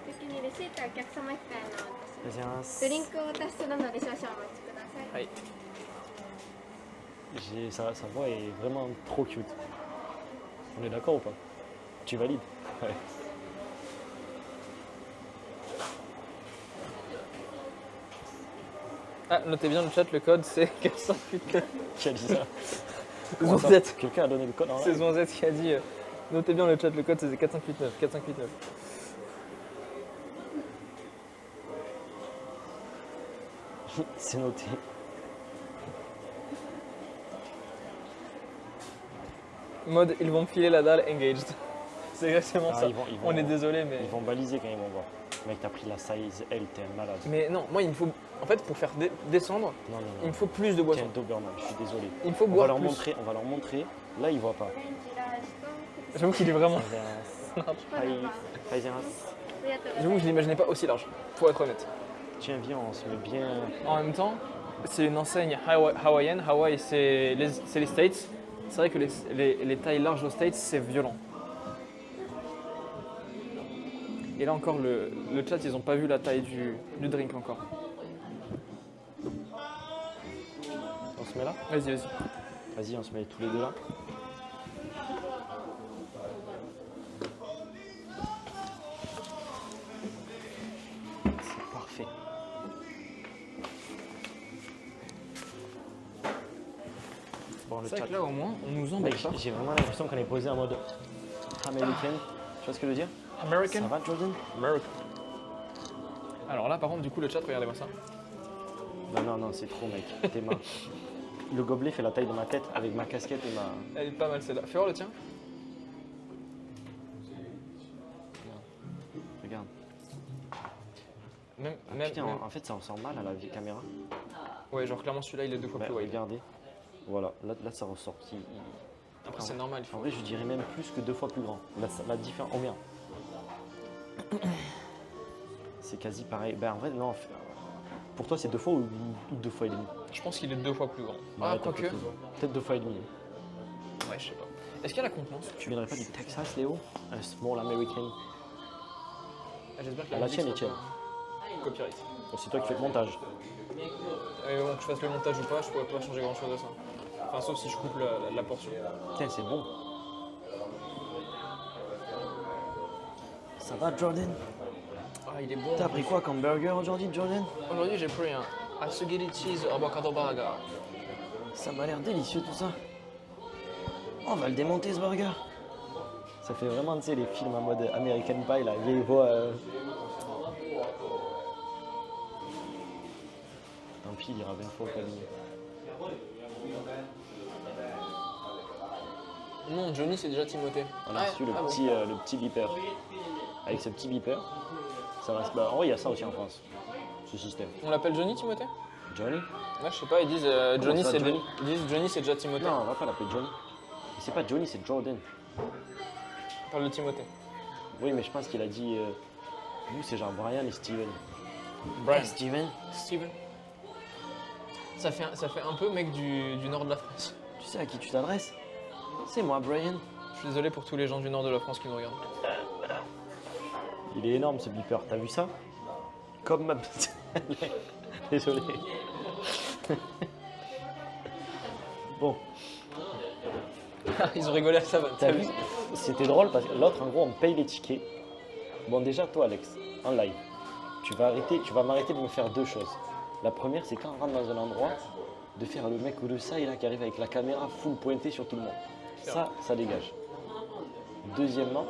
先にレシートはお客様控えのお渡しありがとうございます。ドリンクをお渡しするので少々お待ちください。はい。Sa voix est vraiment trop cute. On est d'accord ou pas? Tu valides? Ouais. Ah, notez bien le chat, le code c'est 489. Qui a dit ça? Saison Attends, 7. Quelqu'un a donné le code en live? Saison Z qui a dit notez bien le chat, le code c'est 4589. 4589. C'est noté. Mode, ils vont me filer la dalle engaged. C'est exactement Ah, ça. ils vont- On est désolé, mais. Ils vont baliser quand ils vont voir. Mec, t'as pris la size L, t'es un malade. Mais non, moi il me faut. En fait, pour faire descendre, Non, non, il non. me faut plus de boissons. Tiens, Doberman, je suis désolé. Il me faut On va boire leur plus. montrer, on va leur montrer. Là, ils voient pas. J'avoue qu'il est vraiment. J'avoue que je l'imaginais pas aussi large, pour être honnête. Tiens, viens, on se met bien. En même temps, c'est une enseigne hawaïenne. Hawaï, c'est les States. C'est vrai que les tailles larges aux States, c'est violent. Et là encore, le chat, ils ont pas vu la taille du drink encore. On se met là? Vas-y, vas-y. Vas-y, on se met tous les deux là. C'est parfait. Bon, le C'est chat. vrai que là, au moins, on nous Mec, embête pas. j'ai vraiment l'impression qu'on est posé en mode américain. Tu vois ce que je veux dire? American. Ça va, Jordan? American. Alors là, par contre, du coup, le chat, regardez-moi ça. Non, non, non, c'est trop, mec. Tes mains. Le gobelet fait la taille de ma tête avec ma casquette et ma. Elle est pas mal celle-là. Fais voir le tien. Regarde. Même, Ah, même, putain, même- en fait, ça ressort mal à la caméra. Ouais, genre clairement celui-là, il est 2 fois Bah, plus wide. regardez. Voilà, là ça ressort. Après, c'est normal. Il En faut... vrai, je dirais même plus que 2 fois plus grand. La différence. Oh merde. C'est quasi pareil. Ben en vrai, non. Pour toi, c'est 2 fois ou 2 fois et demi? Je pense qu'il est 2 fois plus grand. Ouais, Ah, t'as quoique. peut-être 2 fois et demi. Ouais, je sais pas. Est-ce qu'il y a la contenance? Tu viendrais pas du Texas, Léo? Un small American. Ah, j'espère que La musique tienne, soit Etienne. pas Copyright. Bon, c'est toi qui fais le montage. Bon, que je fasse le montage ou pas, je pourrais pas changer grand chose à ça. Enfin, sauf si je coupe la portion. Tiens, c'est bon. Ça va, Jordan? Ah, il est bon. T'as pris quoi comme burger aujourd'hui, Jordan? Aujourd'hui, j'ai pris un Asugiri cheese avocado burger. Ça m'a l'air délicieux tout ça. Oh, on va le démonter ce burger. Ça fait vraiment, tu sais, les films en mode American Pie, la vieille voix. Tant pis, il ira 20 fois au panier. Non, Johnny, c'est déjà Timothée. On a reçu le bon. petit beeper. Avec ce petit beeper, ça va se. Bah, en vrai, il y a ça aussi en France, ce système. On l'appelle Johnny, Timothée? Johnny? Ouais, je sais pas, ils disent Johnny, ça, c'est Johnny ils disent Johnny, c'est déjà Timothée. Non, on va pas l'appeler Johnny. Mais c'est pas Johnny, c'est Jordan. On parle de Timothée. Oui, mais je pense qu'il a dit. Nous, c'est genre Brian et Steven. Brian. Steven? Steven. Ça fait un peu mec du nord de la France. Tu sais à qui tu t'adresses? C'est moi, Brian. Je suis désolé pour tous les gens du nord de la France qui nous regardent. Il est énorme ce beeper, t'as vu ça? Comme ma bite. Désolé. Bon, Ils ont rigolé à ça. t'as vu? C'était drôle parce que l'autre, en gros, on paye les tickets. Bon, déjà, toi, Alex, en live, tu vas m'arrêter de me faire 2 choses. La première, c'est quand on rentre dans un endroit, de faire le mec ou de ça, et là, qui arrive avec la caméra full pointée sur tout le monde. Ça dégage. Deuxièmement,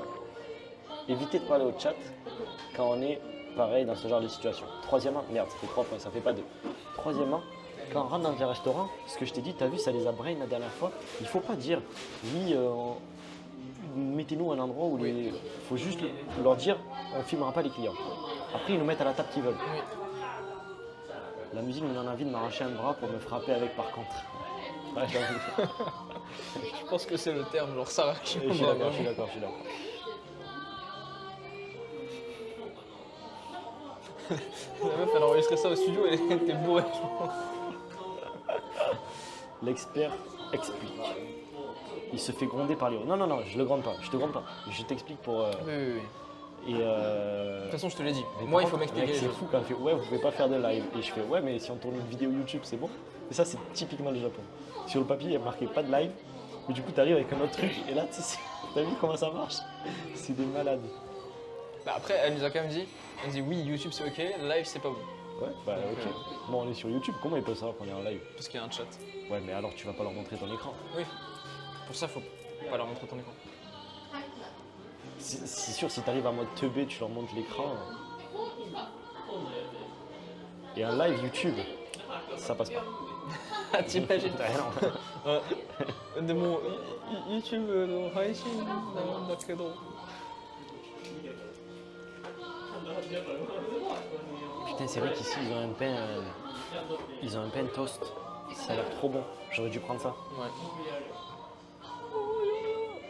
évitez de parler au chat quand on est pareil dans ce genre de situation. Troisièmement, merde, ça fait 3 points, ça fait pas 2. Troisièmement, quand on rentre dans un restaurant, ce que je t'ai dit, t'as vu, ça les a brain la dernière fois, il faut pas dire oui, mettez-nous un endroit où il faut juste leur dire on filmera pas les clients. Après, ils nous mettent à la table qu'ils veulent. Oui. La musique me donne envie de m'arracher un bras pour me frapper avec par contre. Ouais, j'avoue. Je pense que c'est le terme, genre ça. Je suis d'accord, je suis d'accord, je suis d'accord. La meuf, elle a enregistré ça au studio, elle était bourrée. L'expert explique. Il se fait gronder par Léo. Non, non, non, je le gronde pas, je te gronde pas. Je t'explique pour. Oui. Et De toute façon, je te l'ai dit. mais Moi, il par faut contre, m'expliquer mec, les c'est choses. fou quand il fait ouais, vous pouvez pas faire de live. Et je fais ouais, mais si on tourne une vidéo YouTube, c'est bon. Et ça, c'est typiquement le Japon. Sur le papier, il y a marqué pas de live. Mais du coup, tu arrives avec un autre truc. Et là, tu sais, t'as vu comment ça marche? C'est des malades. Bah, après, elle nous a quand même dit, oui, YouTube c'est ok, live c'est pas bon. Ouais, bah ok. Bon, on est sur YouTube, comment ils peuvent savoir qu'on est en live? Parce qu'il y a un chat. Ouais, mais alors tu vas pas leur montrer ton écran. Oui. Pour ça, faut pas leur montrer ton écran. C'est sûr, si t'arrives en mode teubé, tu leur montres l'écran. Et un live YouTube, ça passe pas. Ah, t'imagines Ah, non. でも YouTube の配信なんだけど Putain, c'est vrai qu'ici ils ont un pain toast. Ça a l'air trop bon. J'aurais dû prendre ça. Ouais.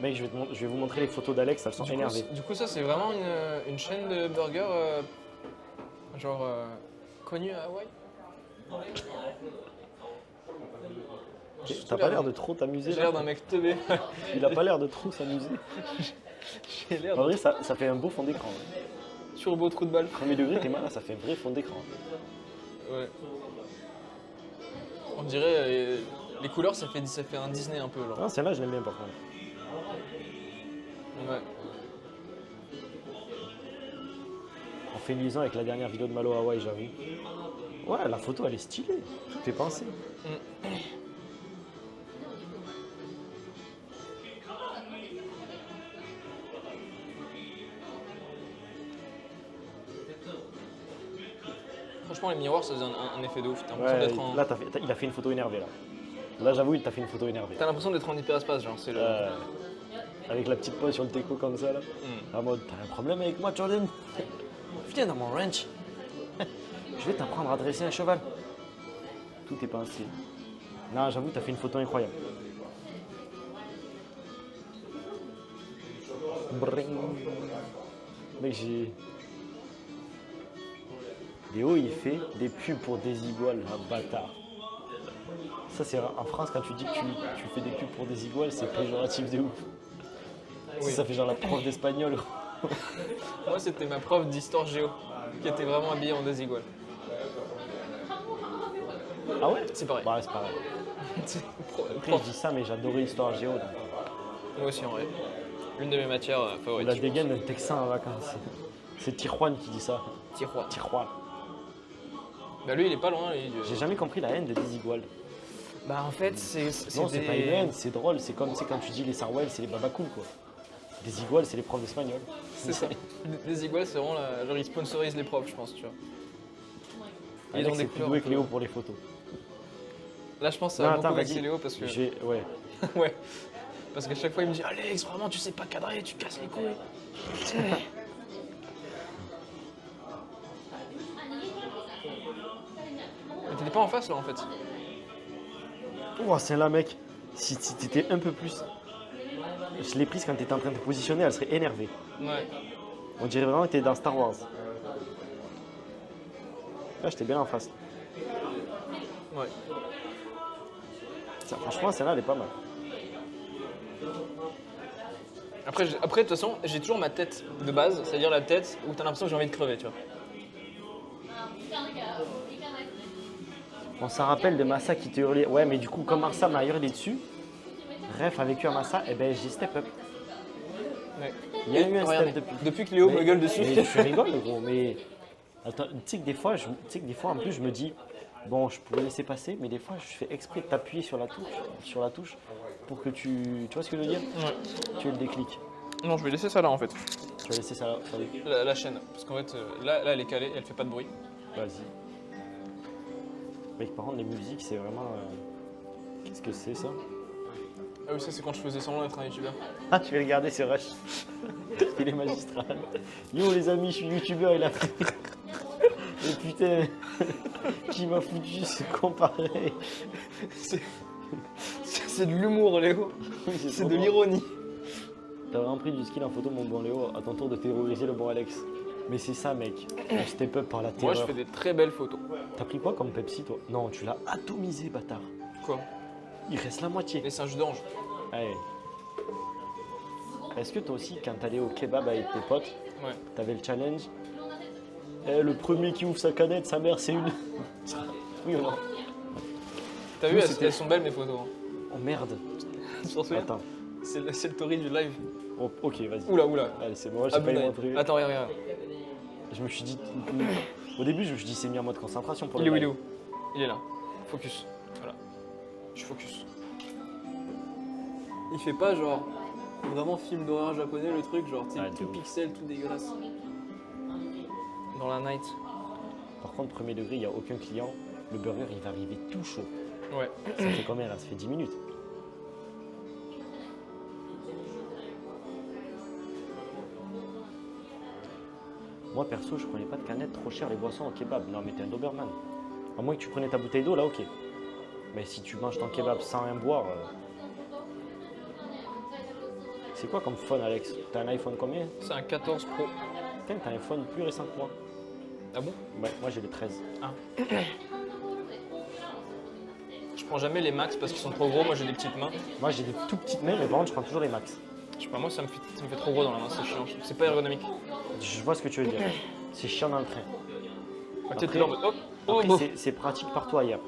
Mec, je vais vous montrer les photos d'Alex, elles sont énervées. Du coup, ça, c'est vraiment une chaîne de burgers connue à Hawaï. T'as pas l'air de trop t'amuser J'ai là. l'air d'un mec teubé. Il a pas l'air de trop s'amuser. J'ai l'air En d'un vrai, ça fait un beau fond d'écran. turbo trou de balle. Premier degré, t'es malin, ça fait un vrai fond d'écran. Ouais. On dirait les couleurs, ça fait un Disney un peu. Genre. Non, celle-là, je l'aime bien par contre. Ouais. On fait une liaison avec la dernière vidéo de Malo Hawaii, j'avoue. Ouais, la photo, elle est stylée. Tout est pensé. Franchement, les miroirs, ça faisait un effet de ouf. T'as l'impression Ouais, d'être en... là, il a fait une photo énervée, là. Là, j'avoue, il t'a fait une photo énervée. T'as l'impression d'être en hyperespace, genre. C'est le... Avec la petite pose sur le teco comme ça, là. En mode, t'as un problème avec moi, Jordan? Viens dans mon ranch. Je vais t'apprendre à dresser un cheval. Tout est pensé. Non, j'avoue, t'as fait une photo incroyable. Bring. Mec, j'ai... Léo, il fait des pubs pour Desigual, un bâtard. Ça, c'est en France, quand tu dis que tu fais des pubs pour Desigual, c'est péjoratif de ouf. Oui. Ça fait genre la prof d'espagnol. Moi, c'était ma prof d'histoire géo, qui était vraiment habillée en désigual. Ah ouais? C'est pareil. Bah, c'est pareil. Après, je dis ça, mais j'adorais l'histoire géo. Donc. Moi aussi, en vrai. L'une de mes matières Ou favorites. la dégaine d'un Texan en vacances. C'est Tijuan qui dit ça. Tiroir. Tijuan. Bah lui, il est pas loin. Lui, J'ai jamais compris la haine de Desigual. Bah en fait, c'est Non, c'est pas une haine, c'est drôle. C'est comme quand tu dis les Sarwell, c'est les babacools, quoi. Desigual, c'est les profs d'espagnol. C'est ça. Les iguales, c'est vraiment genre ils sponsorisent les profs, je pense, tu vois. Ils Alex, ont des c'est plus couleurs. doué un que peu- Léo pour les photos. Là, je pense que ça Non, va attends, beaucoup vexer vas-y. Léo parce que Ouais. ouais. Parce qu'à chaque fois, il me dit Alex, vraiment, tu sais pas cadrer, tu casses les couilles. Tu sais. Mais t'étais pas en face là en fait. Oh, celle-là, mec. Si t'étais un peu plus. Je l'ai prise quand t'étais en train de te positionner, elle serait énervée. Ouais. On dirait vraiment que t'es dans Star Wars. Là, j'étais bien en face. Ouais. Ça, franchement, celle-là, elle est pas mal. Après, de toute façon, j'ai toujours ma tête de base, c'est-à-dire la tête où t'as l'impression que j'ai envie de crever, tu vois. On s'en rappelle de Massa qui te hurlait. Ouais, mais du coup, comme Marsa m'a hurlé dessus, Ref a vécu à Massa, et ben j'ai step up. Ouais. Il y a eu un Regardez, step depuis. depuis que Léo me gueule dessus. Mais tu rigoles, gros, mais. Attends, tu sais que des fois, en plus, je me dis, bon, je pourrais laisser passer, mais des fois, je fais exprès de t'appuyer sur la touche, pour que tu. Tu vois ce que je veux dire? Ouais. Tu aies le déclic. Non, je vais laisser ça là en fait. Tu vas laisser ça là. La chaîne. Parce qu'en fait, là, elle est calée, elle fait pas de bruit. Vas-y. Mec, par contre, les musiques, c'est vraiment. Qu'est-ce que c'est ça? Ah oui, ça c'est quand je faisais semblant d'être un youtubeur. Ah, tu vais le garder, c'est Rush. Il est magistral. Yo, les amis, je suis youtubeur, il a fait. Et putain, qui m'a foutu ce con pareil. C'est de l'humour, Léo. Oui, C'est trop de drôle. l'ironie. T'as vraiment pris du skill en photo, mon bon Léo. À ton tour de terroriser le bon Alex. Mais c'est ça, mec. On step up par la Moi, terreur. je fais des très belles photos. T'as pris quoi comme Pepsi, toi? Non, tu l'as atomisé, bâtard. Quoi? Il reste la moitié. Les singes d'ange. Allez. Est-ce que toi aussi, quand t'allais au kebab avec tes potes, Ouais. t'avais le challenge? Eh, le premier qui ouvre sa canette, sa mère, c'est une. Oui ou non? T'as vu, Nous, elles, c'était- elles sont belles mes photos. Hein. Oh merde. Tu t'en souviens? Attends. C'est le Tori du live. Oh, ok, vas-y. Oula, oula. Allez, c'est bon, j'ai pas Abdoulaye. montré. Attends, regarde, regarde. Je me suis dit. Au début, je me suis dit, c'est mis en mode concentration pour Il est le où, il est live. où? Il est là. Focus. Voilà. Je suis focus. Il fait pas genre vraiment film d'horreur japonais, le truc, genre Ouais, tout de ouf. pixel, tout dégueulasse. Dans la night. Par contre, premier degré, il n'y a aucun client. Le burger, il va arriver tout chaud. Ouais. Ça fait combien là? Ça fait 10 minutes. Moi, perso, je prenais pas de canettes trop chères les boissons au kebab. Non, mais t'es un Doberman. À moins que tu prenais ta bouteille d'eau, là, ok. Mais si tu manges ton kebab sans rien boire. C'est quoi comme phone, Alex? T'as un iPhone combien? C'est un 14 Pro. Putain, t'as un iPhone plus récent que moi. Ah bon? Ouais, moi j'ai le 13. Je prends jamais les max parce qu'ils sont trop gros, moi j'ai des petites mains. Moi j'ai des tout petites mains, mais par contre, je prends toujours les max. Je sais pas, moi ça me fait trop gros dans la main, c'est chiant. C'est pas ergonomique. Je vois ce que tu veux dire. C'est chiant dans le train. Peut-être Après- là en mode hop, oh, Après, bon. c'est pratique partout ailleurs.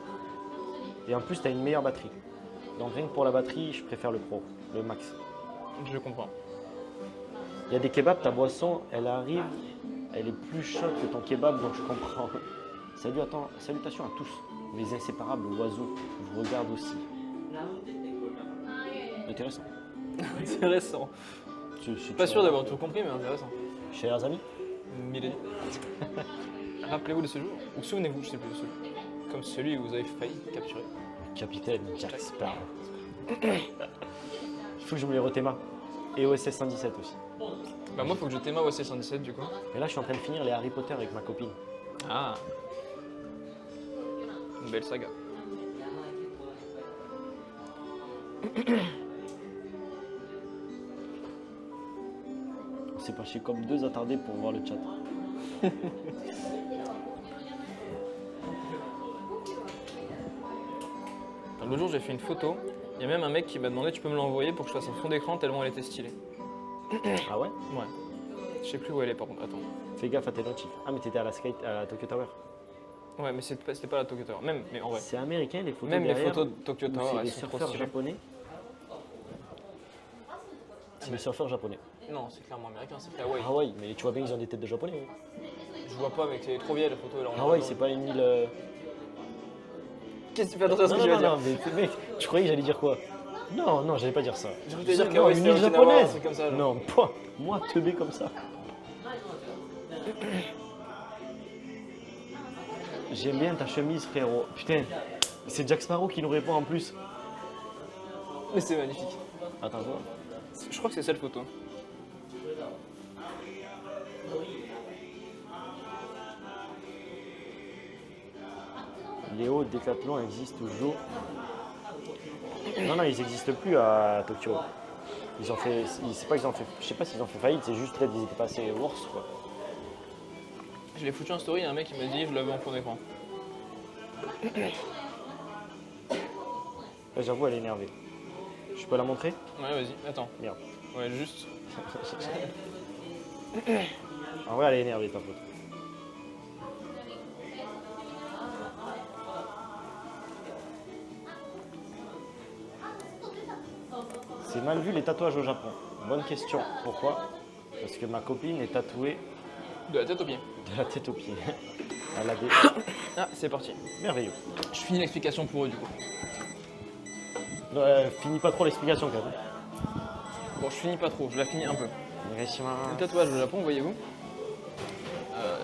Et en plus, tu as une meilleure batterie. Donc rien que pour la batterie, je préfère le Pro, le Max. Je comprends. Il y a des kebabs, ta boisson, elle arrive, elle est plus chaude que ton kebab, donc je comprends. Salut, attends, salutations à tous, mes inséparables oiseaux, je vous regarde aussi. Intéressant. Intéressant. Pas sûr d'avoir tout compris, mais intéressant. Chers amis, Milady. Rappelez-vous de ce jour, ou souvenez-vous, je sais plus de ce jour. Comme celui où vous avez failli capturer. capitaine Jack Sparrow. Il faut que j'oublie Rotema. Et OSS 117 aussi. Bah moi faut que je t'aime au C117 du coup. Et là, je suis en train de finir les Harry Potter avec ma copine. Ah. Une belle saga. On s'est penché comme deux attardés pour voir le chat. L'autre jour j'ai fait une photo, il y a même un mec qui m'a demandé tu peux me l'envoyer pour que je fasse un fond d'écran tellement elle était stylée. Ah ouais? Ouais. Je sais plus où elle est par contre, attends. Fais gaffe à tes notifs. Ah, mais t'étais à la Tokyo Tower. Ouais mais c'était pas la Tokyo Tower, même, mais en vrai. C'est américain les photos Même les derrière, photos de Tokyo ou Tower, c'est elles les sont trop surfeurs stylées. japonais. C'est les surfeurs japonais. Non, c'est clairement américain, c'est fait Hawaï. Hawaï, mais tu vois bien qu'ils ont des têtes de japonais. hein. Je vois pas mec, c'est trop vieille la photo. Là, Hawaï, c'est pas une île. Qu'est-ce que tu fais attention à ce Non, que je non, vais dire? non, mais mec, tu croyais que j'allais dire quoi? Non, non, j'allais pas dire ça. Je voulais dire Non, qu'Hawaï, une c'était île Okinawa, un japonaise. truc comme ça, genre. Non, moi, teubé comme ça. J'aime bien ta chemise, frérot. Putain, c'est Jack Sparrow qui nous répond en plus. Mais c'est magnifique. Attends, je vois. Je crois que c'est cette photo. Léo Décathlon existe toujours. Non, non, ils n'existent plus à Tokyo. Ils ont fait. C'est pas qu'ils ont fait. Je sais pas s'ils ont fait faillite, c'est juste peut-être qu'ils étaient passés worse quoi. Je l'ai foutu en story, il y a un mec qui m'a dit je l'avais en fond d'écran. Là, j'avoue, elle est énervée. Je peux la montrer? Ouais, vas-y, attends. Merde. Ouais, juste. En vrai, elle est énervée ta photo. C'est mal vu les tatouages au Japon. Bonne question. Pourquoi? Parce que ma copine est tatouée De la tête aux pieds. de la tête aux pieds. Elle a des. Ah, c'est parti. Merveilleux. Je finis l'explication pour eux du coup. Finis pas trop l'explication quand même. Bon, je finis pas trop, je la finis un peu. Hiroshima. Le tatouage au Japon, voyez-vous,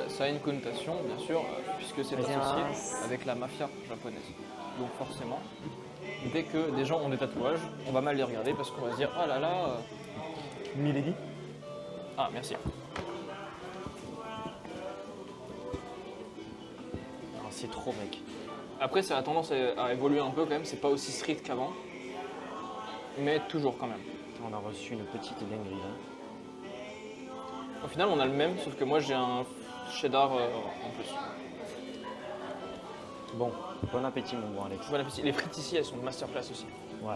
ça a une connotation, bien sûr, puisque c'est associé avec la mafia japonaise. Donc forcément, dès que des gens ont des tatouages, on va mal les regarder parce qu'on va se dire ah là là. Milady. Ah merci. Non, c'est trop mec. Après, ça a tendance à évoluer un peu quand même. C'est pas aussi strict qu'avant, mais toujours quand même. On a reçu une petite dinguerie là. Au final, on a le même, sauf que moi j'ai un cheddar en plus. Bon, bon appétit mon bon Alex. Bon appétit. Les frites ici, elles sont de masterclass aussi. Ouais.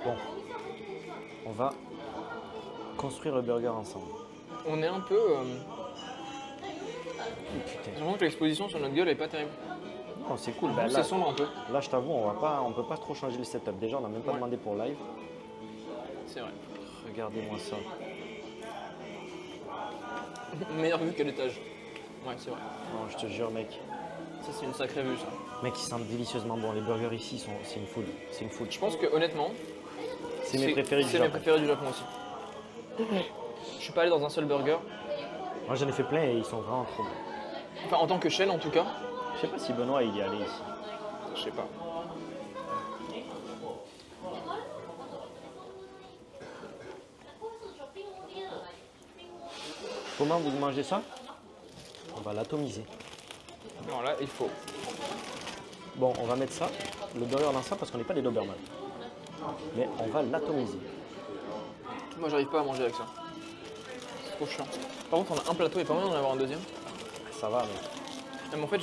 Bon. On va construire le burger ensemble. On est un peu. Oh, putain. J'ai l'impression que l'exposition sur notre gueule est pas terrible. Non, c'est cool. C'est là, sombre un peu. là, je t'avoue, on peut pas trop changer le setup. Déjà, on n'a même pas Ouais. demandé pour live. C'est vrai. Regardez-moi ça. Meilleure vue qu'à l'étage. Ouais, c'est vrai. Non, je te jure, mec. Ça, c'est une sacrée vue, ça. Mec, ils sentent délicieusement bon. Les burgers ici, c'est une foule. C'est une foule. Je pense que honnêtement, C'est mes préférés du c'est mes Japon. préférés du Japon aussi. Je suis pas allé dans un seul burger. Moi, j'en ai fait plein et ils sont vraiment trop bons. Enfin, en tant que chaîne, en tout cas. Je sais pas si Benoît, il y est allé ici. Je sais pas. Comment vous mangez ça? On va l'atomiser. Non, là, il faut. Bon, on va mettre ça, le burger dans ça, parce qu'on n'est pas des Doberman. Mais on va l'atomiser. Moi, j'arrive pas à manger avec ça. C'est trop chiant. Par contre, on a un plateau et pas moyen d'en avoir un deuxième. Ça va, mec. Mais en fait,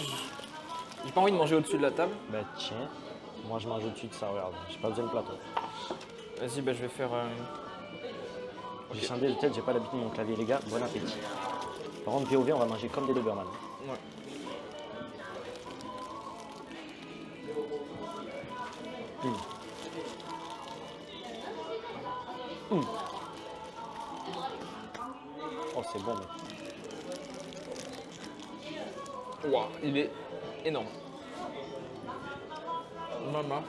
j'ai pas envie de manger au-dessus de la table. Bah tiens, moi je mange au-dessus de ça, regarde. J'ai pas besoin de plateau. Vas-y, bah, je vais faire. J'ai changé de tête, j'ai pas l'habitude de mon clavier, les gars. Bon appétit. Par contre, POV, on va manger comme des Doberman. Ouais. Oh, c'est bon, mec. Waouh, il est énorme. Maman.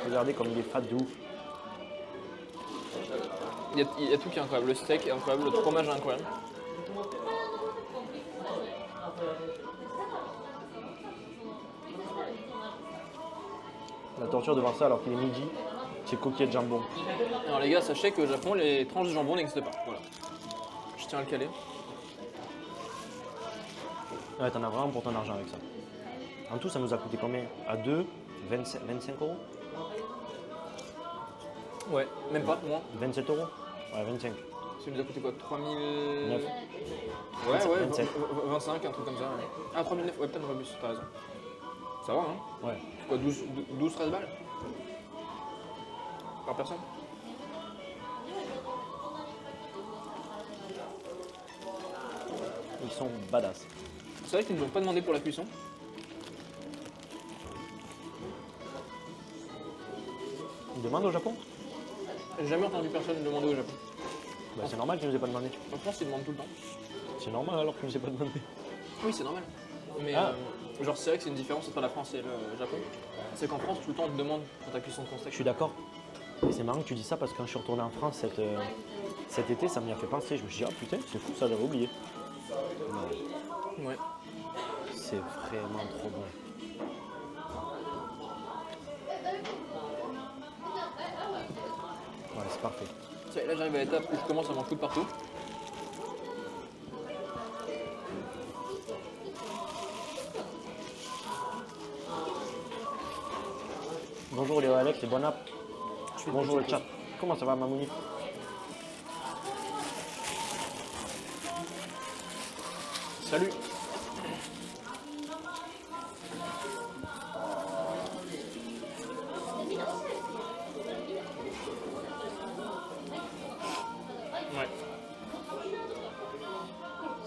Regardez comme il est fat de ouf. Il y a tout qui est incroyable. Le steak est incroyable, le fromage est incroyable. La torture de voir ça alors qu'il est midi, c'est coquillette jambon. Alors les gars, sachez qu'au Japon, les tranches de jambon n'existent pas. Voilà. Je tiens à le caler. Ouais, t'en as vraiment pour ton argent avec ça. En tout, ça nous a coûté combien? À 2, 25 euros? Ouais, même pas, moins. 27 euros? Ouais, 25. Ça nous a coûté quoi? 3000... 9. Ouais, 27. 25, un truc comme ça. Ouais. Ah, 3009, ouais, peut-être un peu plus, t'as raison. Ça va, hein? Ouais. Quoi, 12-13 balles? Par personne? Ils sont badass. C'est vrai qu'ils ne nous ont pas demandé pour la cuisson. Ils demandent au Japon? J'ai jamais entendu personne demander au Japon. Bah, c'est normal qu'ils nous aient pas demandé. En France, ils demandent tout le temps. C'est normal alors qu'ils nous aient pas demandé. Oui, c'est normal. Mais Ah. genre, c'est vrai que c'est une différence entre la France et le Japon. C'est qu'en France, tout le temps, on te demande pour ta cuisson de ton steak. Je suis d'accord. Et c'est marrant que tu dis ça parce que quand je suis retourné en France cet été, ça m'y a fait penser. Je me suis dit, ah putain, c'est fou, ça j'avais oublié. Non, Ouais. c'est vraiment trop bon. Ouais, c'est parfait. Ça y est, là, j'arrive à l'étape où je commence à m'en foutre partout. Bonjour Léo Alex et bon app. Bonjour le chat. Comment ça va Mamouni? Salut. Ouais.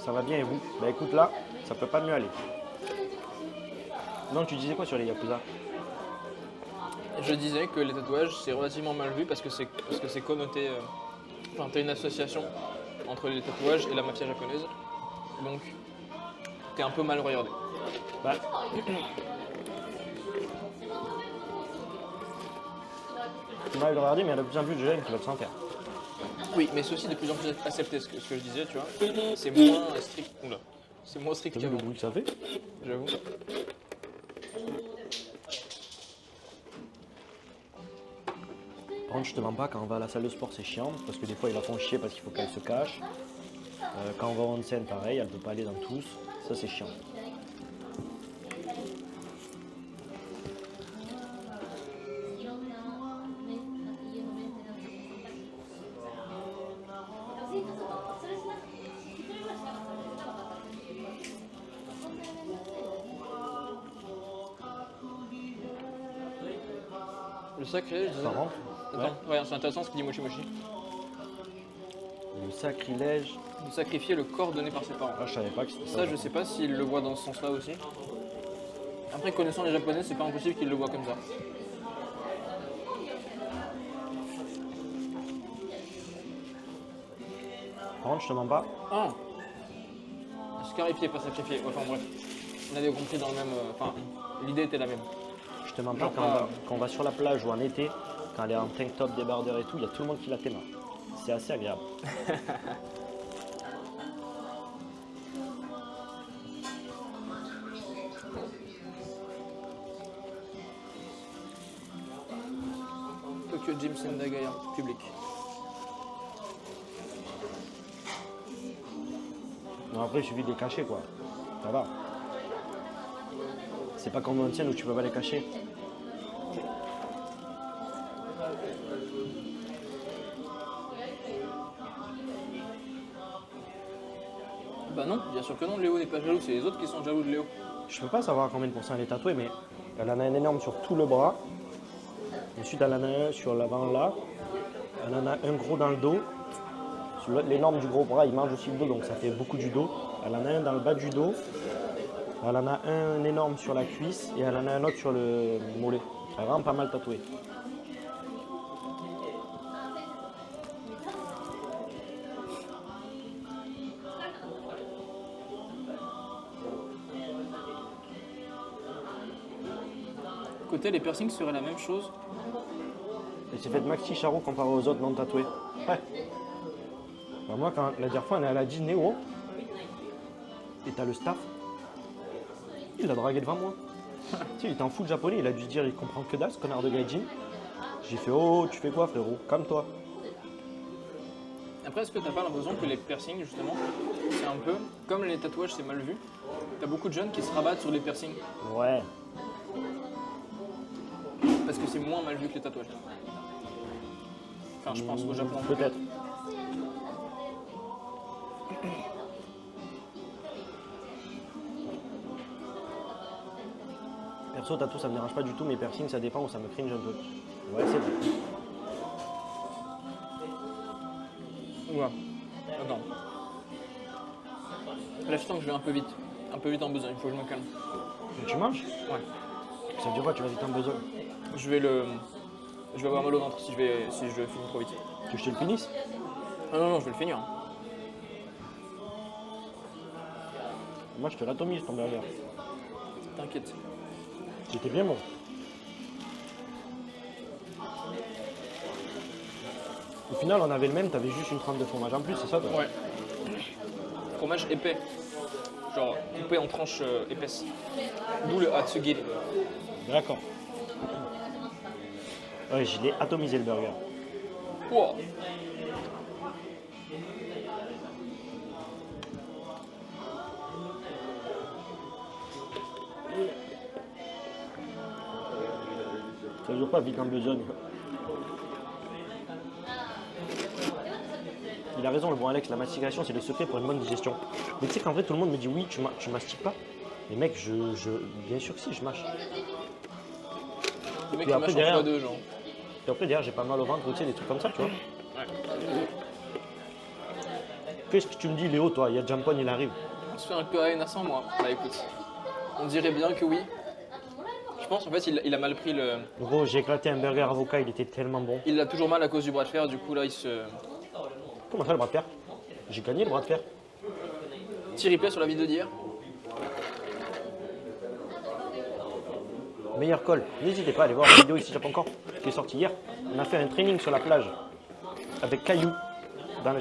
Ça va bien et vous? Bah écoute là, ça peut pas mieux aller. Non, tu disais quoi sur les Yakuza? Je disais que les tatouages, c'est relativement mal vu parce que c'est connoté... Enfin, t'as une association entre les tatouages et la mafia japonaise. Donc, t'es un peu mal regardé. Bah, tu m'as regardé, mais il y a de plus en plus de jeunes qui veulent s'en faire. Oui, mais c'est aussi de plus en plus accepté ce que je disais, tu vois. C'est moins strict. Oula. C'est moins strict T'as vu le qu'avant, bruit que ça fait? j'avoue. Par contre, je te mens pas, quand on va à la salle de sport, c'est chiant, parce que des fois, ils la font chier parce qu'il faut qu'elle se cache. Quand on va en scène, pareil, elle peut pas aller dans tous. Ça, c'est chiant. Le sacrilège, je disais... Par contre, Attends, regarde, c'est intéressant ce que dit Mochi Mochi. le sacrilège. De sacrifier le corps donné par ses parents. Ah, je savais pas que c'était Ça, je sais pas s'il le voit dans ce sens-là aussi. Après, connaissant les Japonais, c'est pas impossible qu'ils le voient comme ça. Par contre, je te mens pas. Ah. Scarifié, pas sacrifié. Enfin bref. On avait compris dans le même. Enfin, l'idée était la même. Je te mens pas, Genre quand on va sur la plage ou en été, quand elle est en tank top, débardeur et tout, il y a tout le monde qui la téma. C'est assez agréable. Tokyo Gym Sendagaya, public. Non, après, il suffit de les cacher, quoi. Ça va. C'est pas comme l'ancienne où tu peux pas les cacher. Bah non, bien sûr que non, Léo n'est pas jaloux, c'est les autres qui sont jaloux de Léo. Je peux pas savoir à combien de pourcents elle est tatouée, mais elle en a un énorme sur tout le bras. Ensuite, elle en a un sur l'avant là. Elle en a un gros dans le dos. L'énorme du gros bras, il mange aussi le dos, donc ça fait beaucoup du dos. Elle en a un dans le bas du dos. Elle en a un énorme sur la cuisse et elle en a un autre sur le mollet. Elle est vraiment pas mal tatouée. Côté, les piercings seraient la même chose. Et c'est fait de maxi charreau comparé aux autres non tatoués. Ouais. Bah moi, quand, la dernière fois, on est allé à Disney, oh, et t'as le staff, il l'a dragué devant moi. Tu sais, il était en full japonais, il a dû se dire, il comprend que dalle, ce connard de gaijin. J'ai fait, oh, tu fais quoi, frérot? Calme-toi. Après, est-ce que t'as pas l'impression que les piercings, justement, c'est un peu comme les tatouages, c'est mal vu. T'as beaucoup de jeunes qui se rabattent sur les piercings Ouais. parce que c'est moins mal vu que les tatouages. Enfin, je pense au Japon. Peut-être. Perso, tatou, ça me dérange pas du tout, mais piercing, ça dépend où ça me cringe un peu. Ouais, c'est vrai. Ouais. Attends. Là, je sens que je vais un peu vite. Un peu vite en besoin, il faut que je me calme. Mais tu manges? Ouais. Ça veut dire quoi, tu vas vite en besoin? Je vais avoir mal au ventre si je finis trop vite. Tu veux que je te le finisse? Ah non, non, je vais le finir. Moi, je te l'atomise, ton burger. T'inquiète. C'était bien bon. Au final, on avait le même, t'avais juste une trempe de fromage en plus, c'est ça toi? Ouais. Fromage épais. Genre coupé en tranches épaisses. D'où le Hatsugiri. D'accord. Ouais, je l'ai atomisé le burger. Wow. Ça dure pas vite en besogne. Il a raison, le bon Alex, la mastication c'est le secret pour une bonne digestion. Mais tu sais qu'en vrai tout le monde me dit oui, tu mastiques pas. Mais mec, bien sûr que si, je mâche. Le mec Et qui après, mâche en derrière- fois deux, genre. Et après derrière j'ai pas mal au ventre, tu sais, des trucs comme ça, tu vois. Ouais. Qu'est-ce que tu me dis Léo, toi? Il y a Jampon, il arrive. On se fait un Korean sans moi. Bah écoute, on dirait bien que oui. Je pense en fait il a mal pris le. Gros, j'ai éclaté un burger avocat, il était tellement bon. Il a toujours mal à cause du bras de fer, du coup là il se. Comment ça le bras de fer? J'ai gagné le bras de fer. Petit replay sur la vidéo d'hier. Meilleur call. N'hésitez pas à aller voir la vidéo ici Japon Corp qui est sortie hier. On a fait un training sur la plage avec Caillou dans le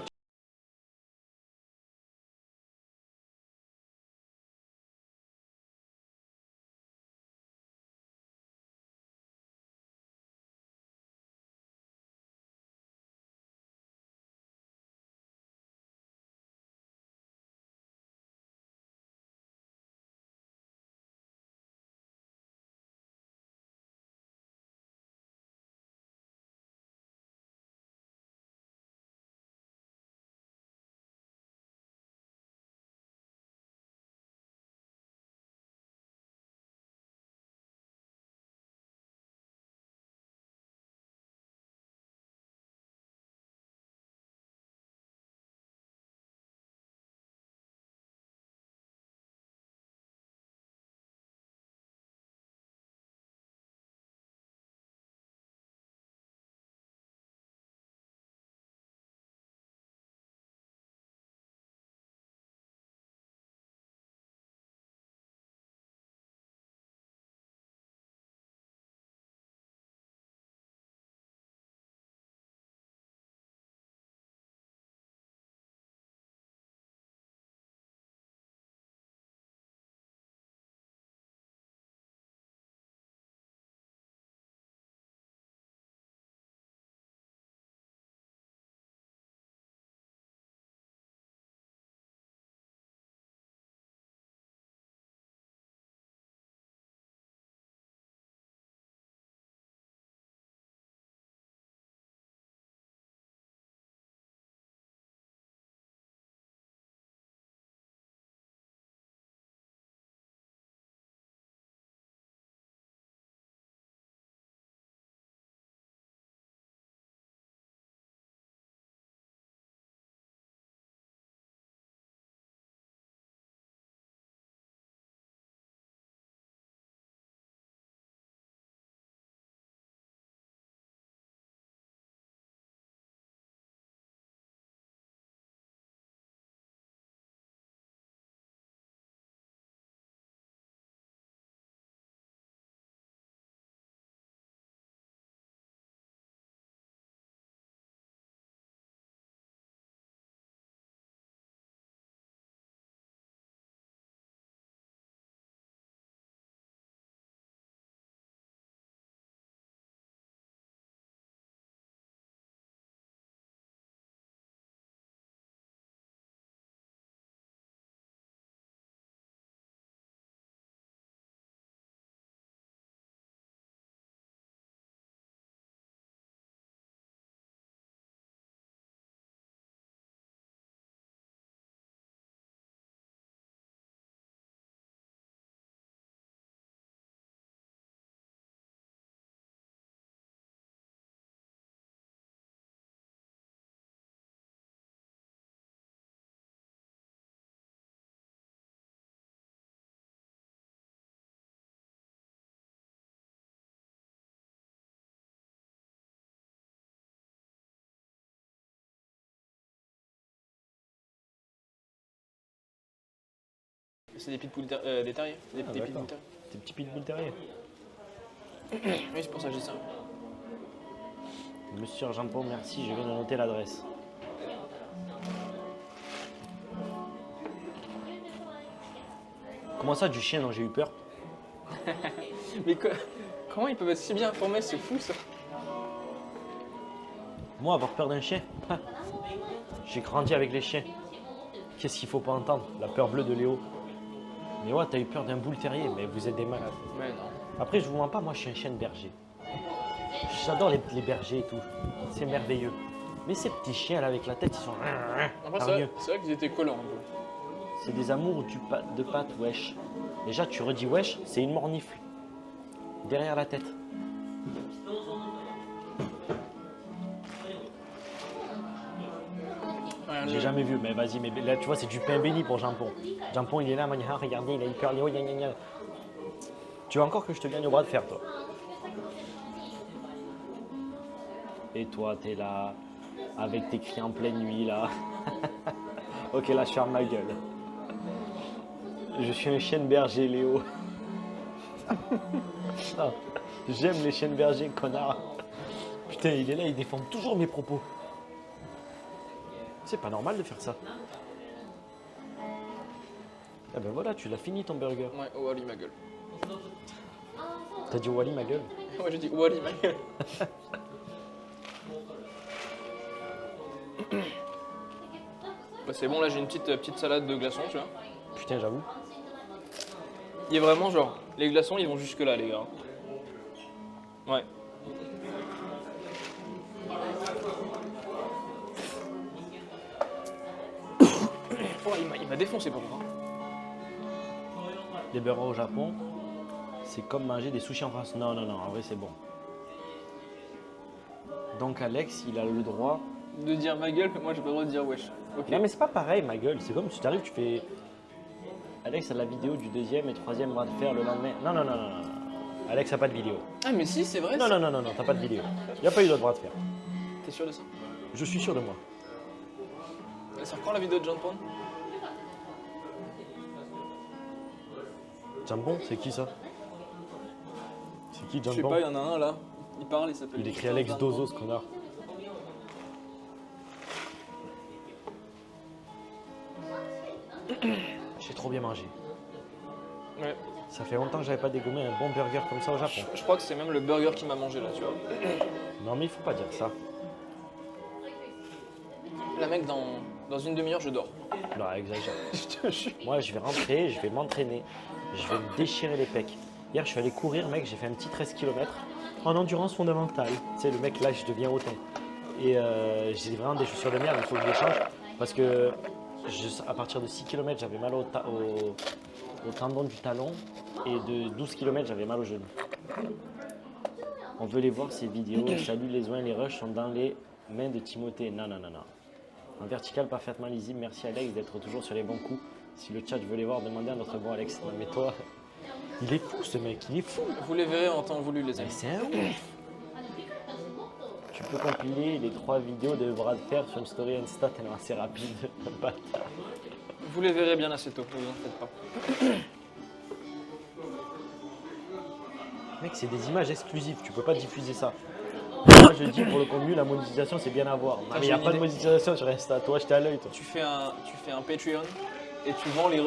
C'est des pitbulls des terriers. Des Ah, pitbulls d'accord. terriers. Tes petits pitbulls terriers. Oui, c'est pour ça que je dis ça. Monsieur Argenton, merci, je viens de noter l'adresse. Comment ça, du chien dont j'ai eu peur? Mais comment ils peuvent être si bien informés, c'est fou ça. Moi, avoir peur d'un chien? J'ai grandi avec les chiens. Qu'est-ce qu'il faut pas entendre? La peur bleue de Léo. Mais ouais, t'as eu peur d'un boule terrier, mais vous êtes des malades. Mais non. Après, je vous mens pas, moi je suis un chien de berger. J'adore les bergers et tout. C'est merveilleux. Mais ces petits chiens là avec la tête, ils sont. Après, hargneux. c'est vrai qu'ils étaient collants un peu. C'est des amours de pattes, wesh. Déjà, tu redis wesh, c'est une mornifle. Derrière la tête. J'ai jamais vu, mais vas-y, mais là tu vois, c'est du pain béni pour Jampon. Jampon, il est là, magna, regardez, il a hyper Léo, gna gna gna. Tu veux encore que je te gagne au bras de fer, toi? Et toi, t'es là, avec tes cris en pleine nuit, là. Ok, là, je ferme ma gueule. Je suis un chien de berger, Léo. Non, j'aime les chiens de berger, connard. Putain, il est là, il défend toujours mes propos. C'est pas normal de faire ça. Ah ben voilà, tu l'as fini ton burger. Ouais, oh Wally ma gueule. T'as dit Wally ma gueule? Ouais, j'ai dit Wally ma gueule. Bah, c'est bon, là j'ai une petite salade de glaçons, tu vois. Putain, j'avoue. Il est vraiment genre, les glaçons ils vont jusque là, les gars. Ouais. Oh, il m'a défoncé pour moi. Les burgers au Japon, c'est comme manger des sushis en France. Non, non, non, en vrai c'est bon. Donc Alex, il a le droit. De dire ma gueule, mais moi j'ai pas le droit de dire wesh. Ok. Non mais c'est pas pareil ma gueule, c'est comme si tu arrives, tu fais. Alex a la vidéo du deuxième et troisième bras de fer le lendemain. Non, non, non, non, non. Alex a pas de vidéo. Ah mais si, c'est vrai. Non, non, non, non, non, t'as pas de vidéo. Il n'y a pas eu d'autre bras de fer. T'es sûr de ça? Je suis sûr de moi. Elle sort quand la vidéo de John Pond? Jambon, c'est qui ça? C'est qui Je sais Jambon? pas, il y en a un là. Il parle, il s'appelle. Il écrit Alex Dozo, ce connard. J'ai trop bien mangé. Ouais. Ça fait longtemps que j'avais pas dégommé un bon burger comme ça au Japon. Je crois que c'est même le burger qui m'a mangé là, tu vois. Non mais il faut pas dire ça. La mec, dans une demi-heure, je dors. Non, exagère. Je te jure. Moi, je vais rentrer, je vais m'entraîner, je vais me déchirer les pecs. Hier, je suis allé courir, mec, j'ai fait un petit 13 km en endurance fondamentale. Tu sais, le mec, là, je deviens autant. Et j'ai vraiment des chaussures de merde, il faut que je les change. Parce que à partir de 6 km, j'avais mal au tendon du talon. Et de 12 km, j'avais mal au genou. On veut les voir, ces vidéos. Salut, les oins, les rushs sont dans les mains de Timothée. Non, non, non, non. En vertical, parfaitement lisible. Merci Alex d'être toujours sur les bons coups. Si le chat veut les voir, demandez à notre bon Alex. Non mais toi, il est fou ce mec, il est fou. Vous les verrez en temps voulu, les Mais amis. c'est un ouf. Tu peux compiler les 3 vidéos de bras de fer sur une story Insta tellement assez rapide. Bâtard. Vous les verrez bien assez tôt, ne vous en faites pas. Mec, c'est des images exclusives, tu peux pas diffuser ça. Moi je dis pour le contenu, la monétisation c'est bien à voir. Non, mais il n'y a j'ai pas une de idée. monétisation sur Insta, toi j'étais à l'œil toi. Tu fais un Patreon et tu vends les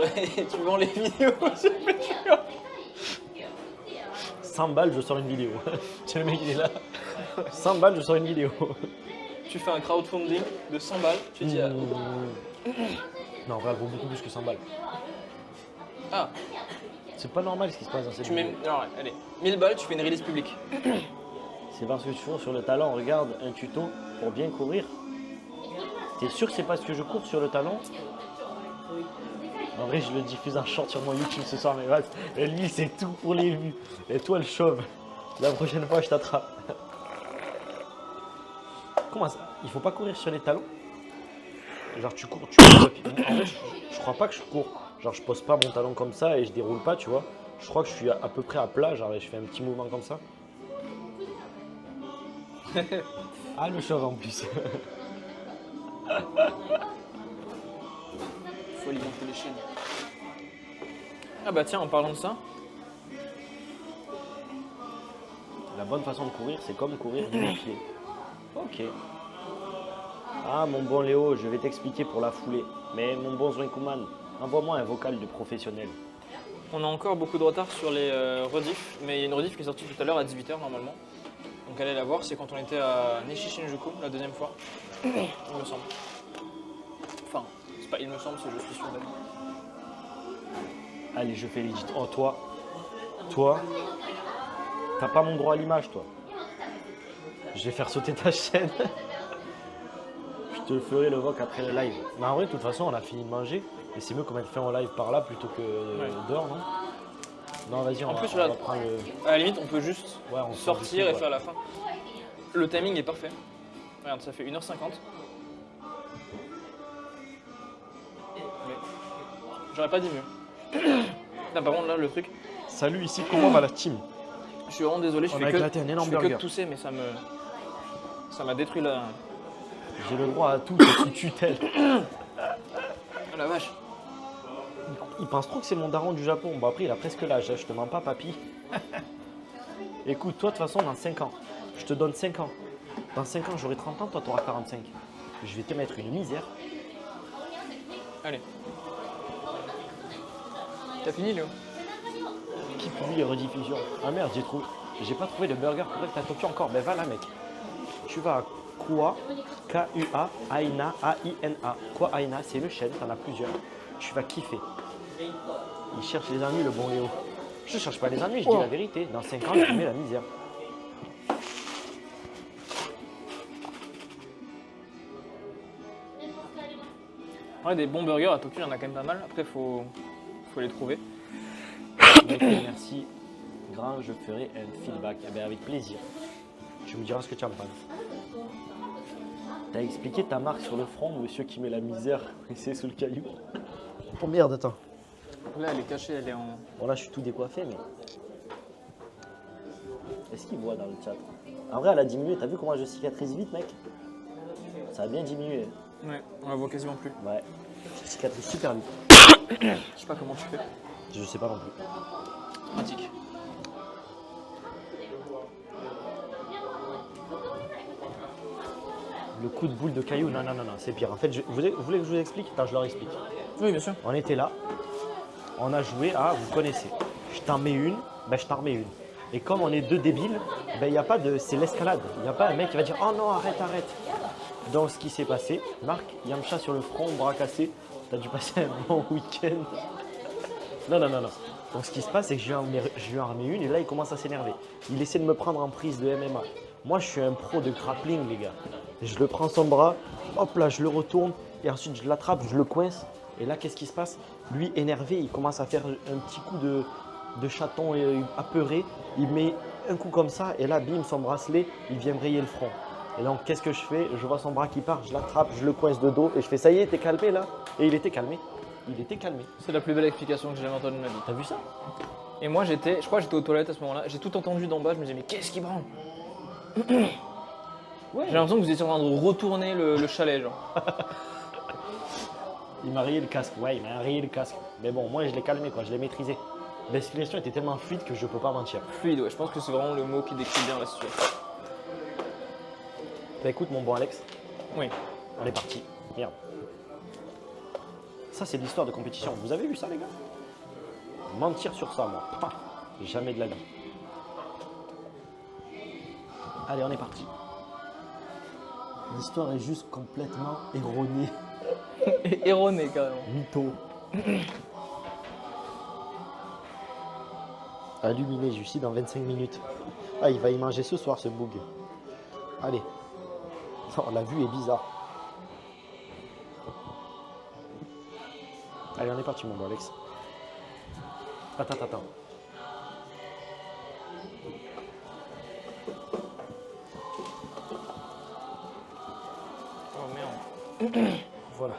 vidéos sur Patreon. 100 balles, je sors une vidéo. Tu sais, le mec il est là. 100 balles, je sors une vidéo. Tu fais un crowdfunding de 100 balles, tu dis Non, en vrai, elle vaut beaucoup plus que 100 balles. ah, C'est pas normal ce qui se passe dans cette tu mets, vidéo. non, ouais, allez, 1000 balles, tu fais une release publique. C'est parce que tu cours sur le talon, regarde un tuto pour bien courir. T'es sûr que c'est parce que je cours sur le talon? En vrai, je le diffuse en short sur mon YouTube ce soir, mais vas-y. Et lui, c'est tout pour les vues. Et toi, le chauve. La prochaine fois, je t'attrape. Comment ça? Il faut pas courir sur les talons? Genre, tu cours. En vrai, je crois pas que je cours. Genre, je pose pas mon talon comme ça et je déroule pas, tu vois. Je crois que je suis à peu près à plat, genre, et je fais un petit mouvement comme ça. Ah, le chauve en plus. Faut alimenter les chaînes. Ah bah tiens, en parlant de ça, La bonne façon de courir, c'est comme courir du pied. Ok. Ah, mon bon Léo, je vais t'expliquer pour la foulée. Mais mon bon Zwinkuman, envoie-moi un vocal de professionnel. on a encore beaucoup de retard sur les rediffs, mais il y a une rediff qui est sortie tout à l'heure à 18h normalement. Donc allez la voir, c'est quand on était à Nishi-Shinjuku la deuxième fois, il me semble. Enfin, c'est pas il me semble, c'est je suis sûr d'elle. Allez, je fais legit. Oh, toi, t'as pas mon droit à l'image, toi. Je vais faire sauter ta chaîne. Je te ferai le voc après le live. Mais en vrai, de toute façon, on a fini de manger. Et c'est mieux qu'on mette fin au live par là plutôt que dehors, non? Non, vas-y, En plus, on là, va prendre le... à la limite, on peut juste Ouais, on sort sortir du et truc, faire la fin. Le timing est parfait. Regarde, ça fait 1h50. Mais j'aurais pas dit mieux. Là, par contre, là, le truc, Salut, ici, comment va la team? je suis vraiment désolé, je On fais a que, éclaté un énorme je fais que burger. de tousser, mais ça m'a détruit la... J'ai le droit à tout, c'est sous tutelle. Oh la vache. Il pense trop que c'est mon daron du Japon. Bon, après, il a presque l'âge, hein, je te mens pas, papy. Écoute, toi, de toute façon, dans 5 ans, je te donne 5 ans. Dans 5 ans, j'aurai 30 ans, toi, tu auras 45. Je vais te mettre une misère. Allez. T'as fini, Léo? Qui publie les rediffusions? Ah merde, j'ai pas trouvé le burger correct à Tokyo encore. Ben va là, mec. Tu vas à Kua, K-U-A, Aina, A-I-N-A. Kua Aina, c'est le chêne, t'en as plusieurs. Tu vas kiffer. Il cherche les ennuis, le bon Léo. Je cherche pas les ennuis, je dis la vérité. Dans 5 ans, je te mets la misère. Ouais, des bons burgers à Tokyo, il y en a quand même pas mal. Après, faut les trouver. Mec, merci. Grand, je ferai un feedback. Eh ben, avec plaisir. Tu me diras ce que tu en penses. T'as expliqué ta marque sur le front, monsieur qui met la misère ici sous le caillou. Oh merde, attends. Là, elle est cachée, elle est en... Bon, là, je suis tout décoiffé, mais. Est-ce qu'il voit dans le chat? En vrai, elle a diminué. T'as vu comment je cicatrise vite, mec? Ça a bien diminué. Ouais, on la voit quasiment plus. Ouais. Je cicatrise super vite. Je sais pas comment tu fais. Je sais pas non plus. Pratique. Le coup de boule de caillou, non, c'est pire. En fait, vous voulez que je vous explique? Attends, je leur explique. Oui, bien sûr. On était là, on a joué à, vous connaissez, je t'en mets une, ben je t'en remets une. Et comme on est deux débiles, ben il y a pas de, c'est l'escalade. Il n'y a pas un mec qui va dire, oh non, arrête. Donc ce qui s'est passé, Marc, Yamcha sur le front, bras cassé, t'as dû passer un bon week-end. Non. Donc ce qui se passe, c'est que je lui en remets une et là il commence à s'énerver. Il essaie de me prendre en prise de MMA. Moi je suis un pro de grappling, les gars. Je le prends son bras, hop là, je le retourne et ensuite je l'attrape, je le coince. Et là, qu'est-ce qui se passe? Lui, énervé, il commence à faire un petit coup de chaton apeuré. Il met un coup comme ça et là, bim, son bracelet, il vient me rayer le front. Et donc, qu'est-ce que je fais? Je vois son bras qui part, je l'attrape, je le coince de dos et je fais, ça y est, t'es calmé là? Et il était calmé. C'est la plus belle explication que j'ai jamais entendue de ma vie. T'as vu ça? Et moi, je crois que j'étais aux toilettes à ce moment-là. J'ai tout entendu d'en bas, je me disais, mais qu'est-ce qui branle? Ouais. J'ai l'impression que vous étiez en train de retourner le chalet, genre. Il m'a rayé le casque, ouais, il m'a rayé le casque. Mais bon, moi, je l'ai calmé, quoi, je l'ai maîtrisé. L'explication était tellement fluide que je peux pas mentir. Fluide, ouais. Je pense que c'est vraiment le mot qui décrit bien la situation. Bah écoute, mon bon Alex, Oui. on est parti. Merde. Ça, c'est de l'histoire de compétition. Vous avez vu ça, les gars? Mentir sur ça, moi. Pah, jamais de la vie. Allez, on est parti. L'histoire est juste complètement erronée. Erroné, carrément. Mytho. Illuminé, je suis dans 25 minutes. Ah, il va y manger ce soir, ce boug. Allez. Oh, la vue est bizarre. Allez, on est parti, mon bon Alex. Attends. Oh merde. Voilà.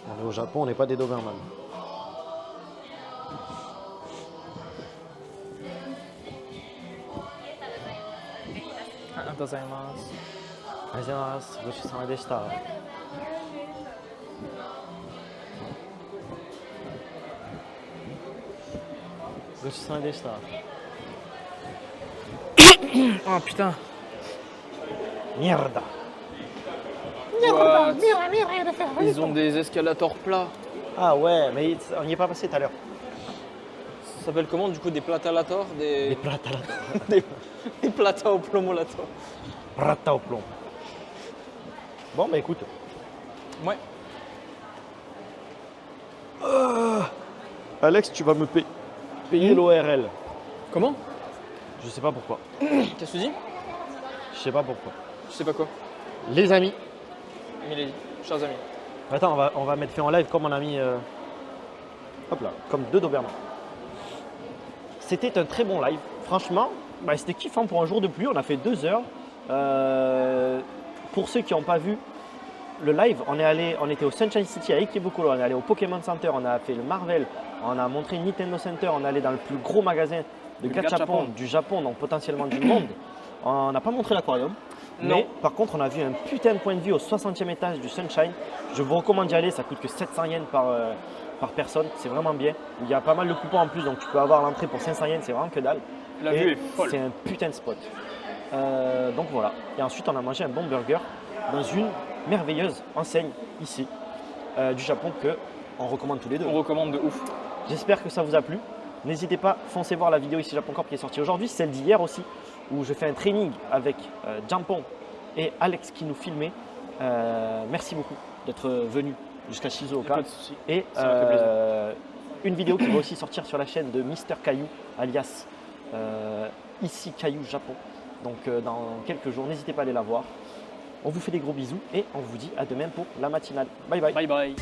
On est au Japon, on n'est pas des Doberman. Gozaimasu. Le sein des stars. Oh putain. Mierda. What? Ils ont des escalators plats. Ah ouais, mais on n'y est pas passé tout à l'heure. Ça s'appelle comment du coup, des platalators, Des des, plats à la des plata au plomolator. rata au plomb. Bon, bah écoute. Ouais. Alex, tu vas me payer l'ORL. Comment? Je sais pas pourquoi. Qu'est-ce que tu dis? Je sais pas pourquoi. Je sais pas quoi. Les amis. Milady, chers amis. Attends, on va mettre fait en live comme on a mis. Hop là, comme deux Dobermans. C'était un très bon live. Franchement, bah, c'était kiffant pour un jour de pluie. On a fait 2 heures. Pour ceux qui n'ont pas vu le live, on était au Sunshine City à Ikebukuro, on est allé au Pokémon Center, on a fait le Marvel, on a montré Nintendo Center, on est allé dans le plus gros magasin de gachapon du Japon, donc potentiellement du monde. On n'a pas montré l'aquarium. Non. Mais par contre, on a vu un putain de point de vue au 60e étage du Sunshine. Je vous recommande d'y aller, ça coûte que 700 yens par personne, c'est vraiment bien. Il y a pas mal de coupons en plus, donc tu peux avoir l'entrée pour 500 yens, c'est vraiment que dalle. La Et vue est folle. c'est un putain de spot. Donc voilà. Et ensuite, on a mangé un bon burger dans une merveilleuse enseigne ici du Japon que on recommande tous les deux. On recommande de ouf. J'espère que ça vous a plu. N'hésitez pas, foncez voir la vidéo ici Japon Corp qui est sortie aujourd'hui, celle d'hier aussi, où je fais un training avec Jampon et Alex qui nous filmait. Merci beaucoup d'être venu jusqu'à Shizuoka. Pas de soucis. Et Ça m'a fait plaisir. une vidéo qui va aussi sortir sur la chaîne de Mister Caillou, alias ici Caillou Japon. Donc dans quelques jours, n'hésitez pas à aller la voir. On vous fait des gros bisous et on vous dit à demain pour la matinale. Bye bye. Bye bye.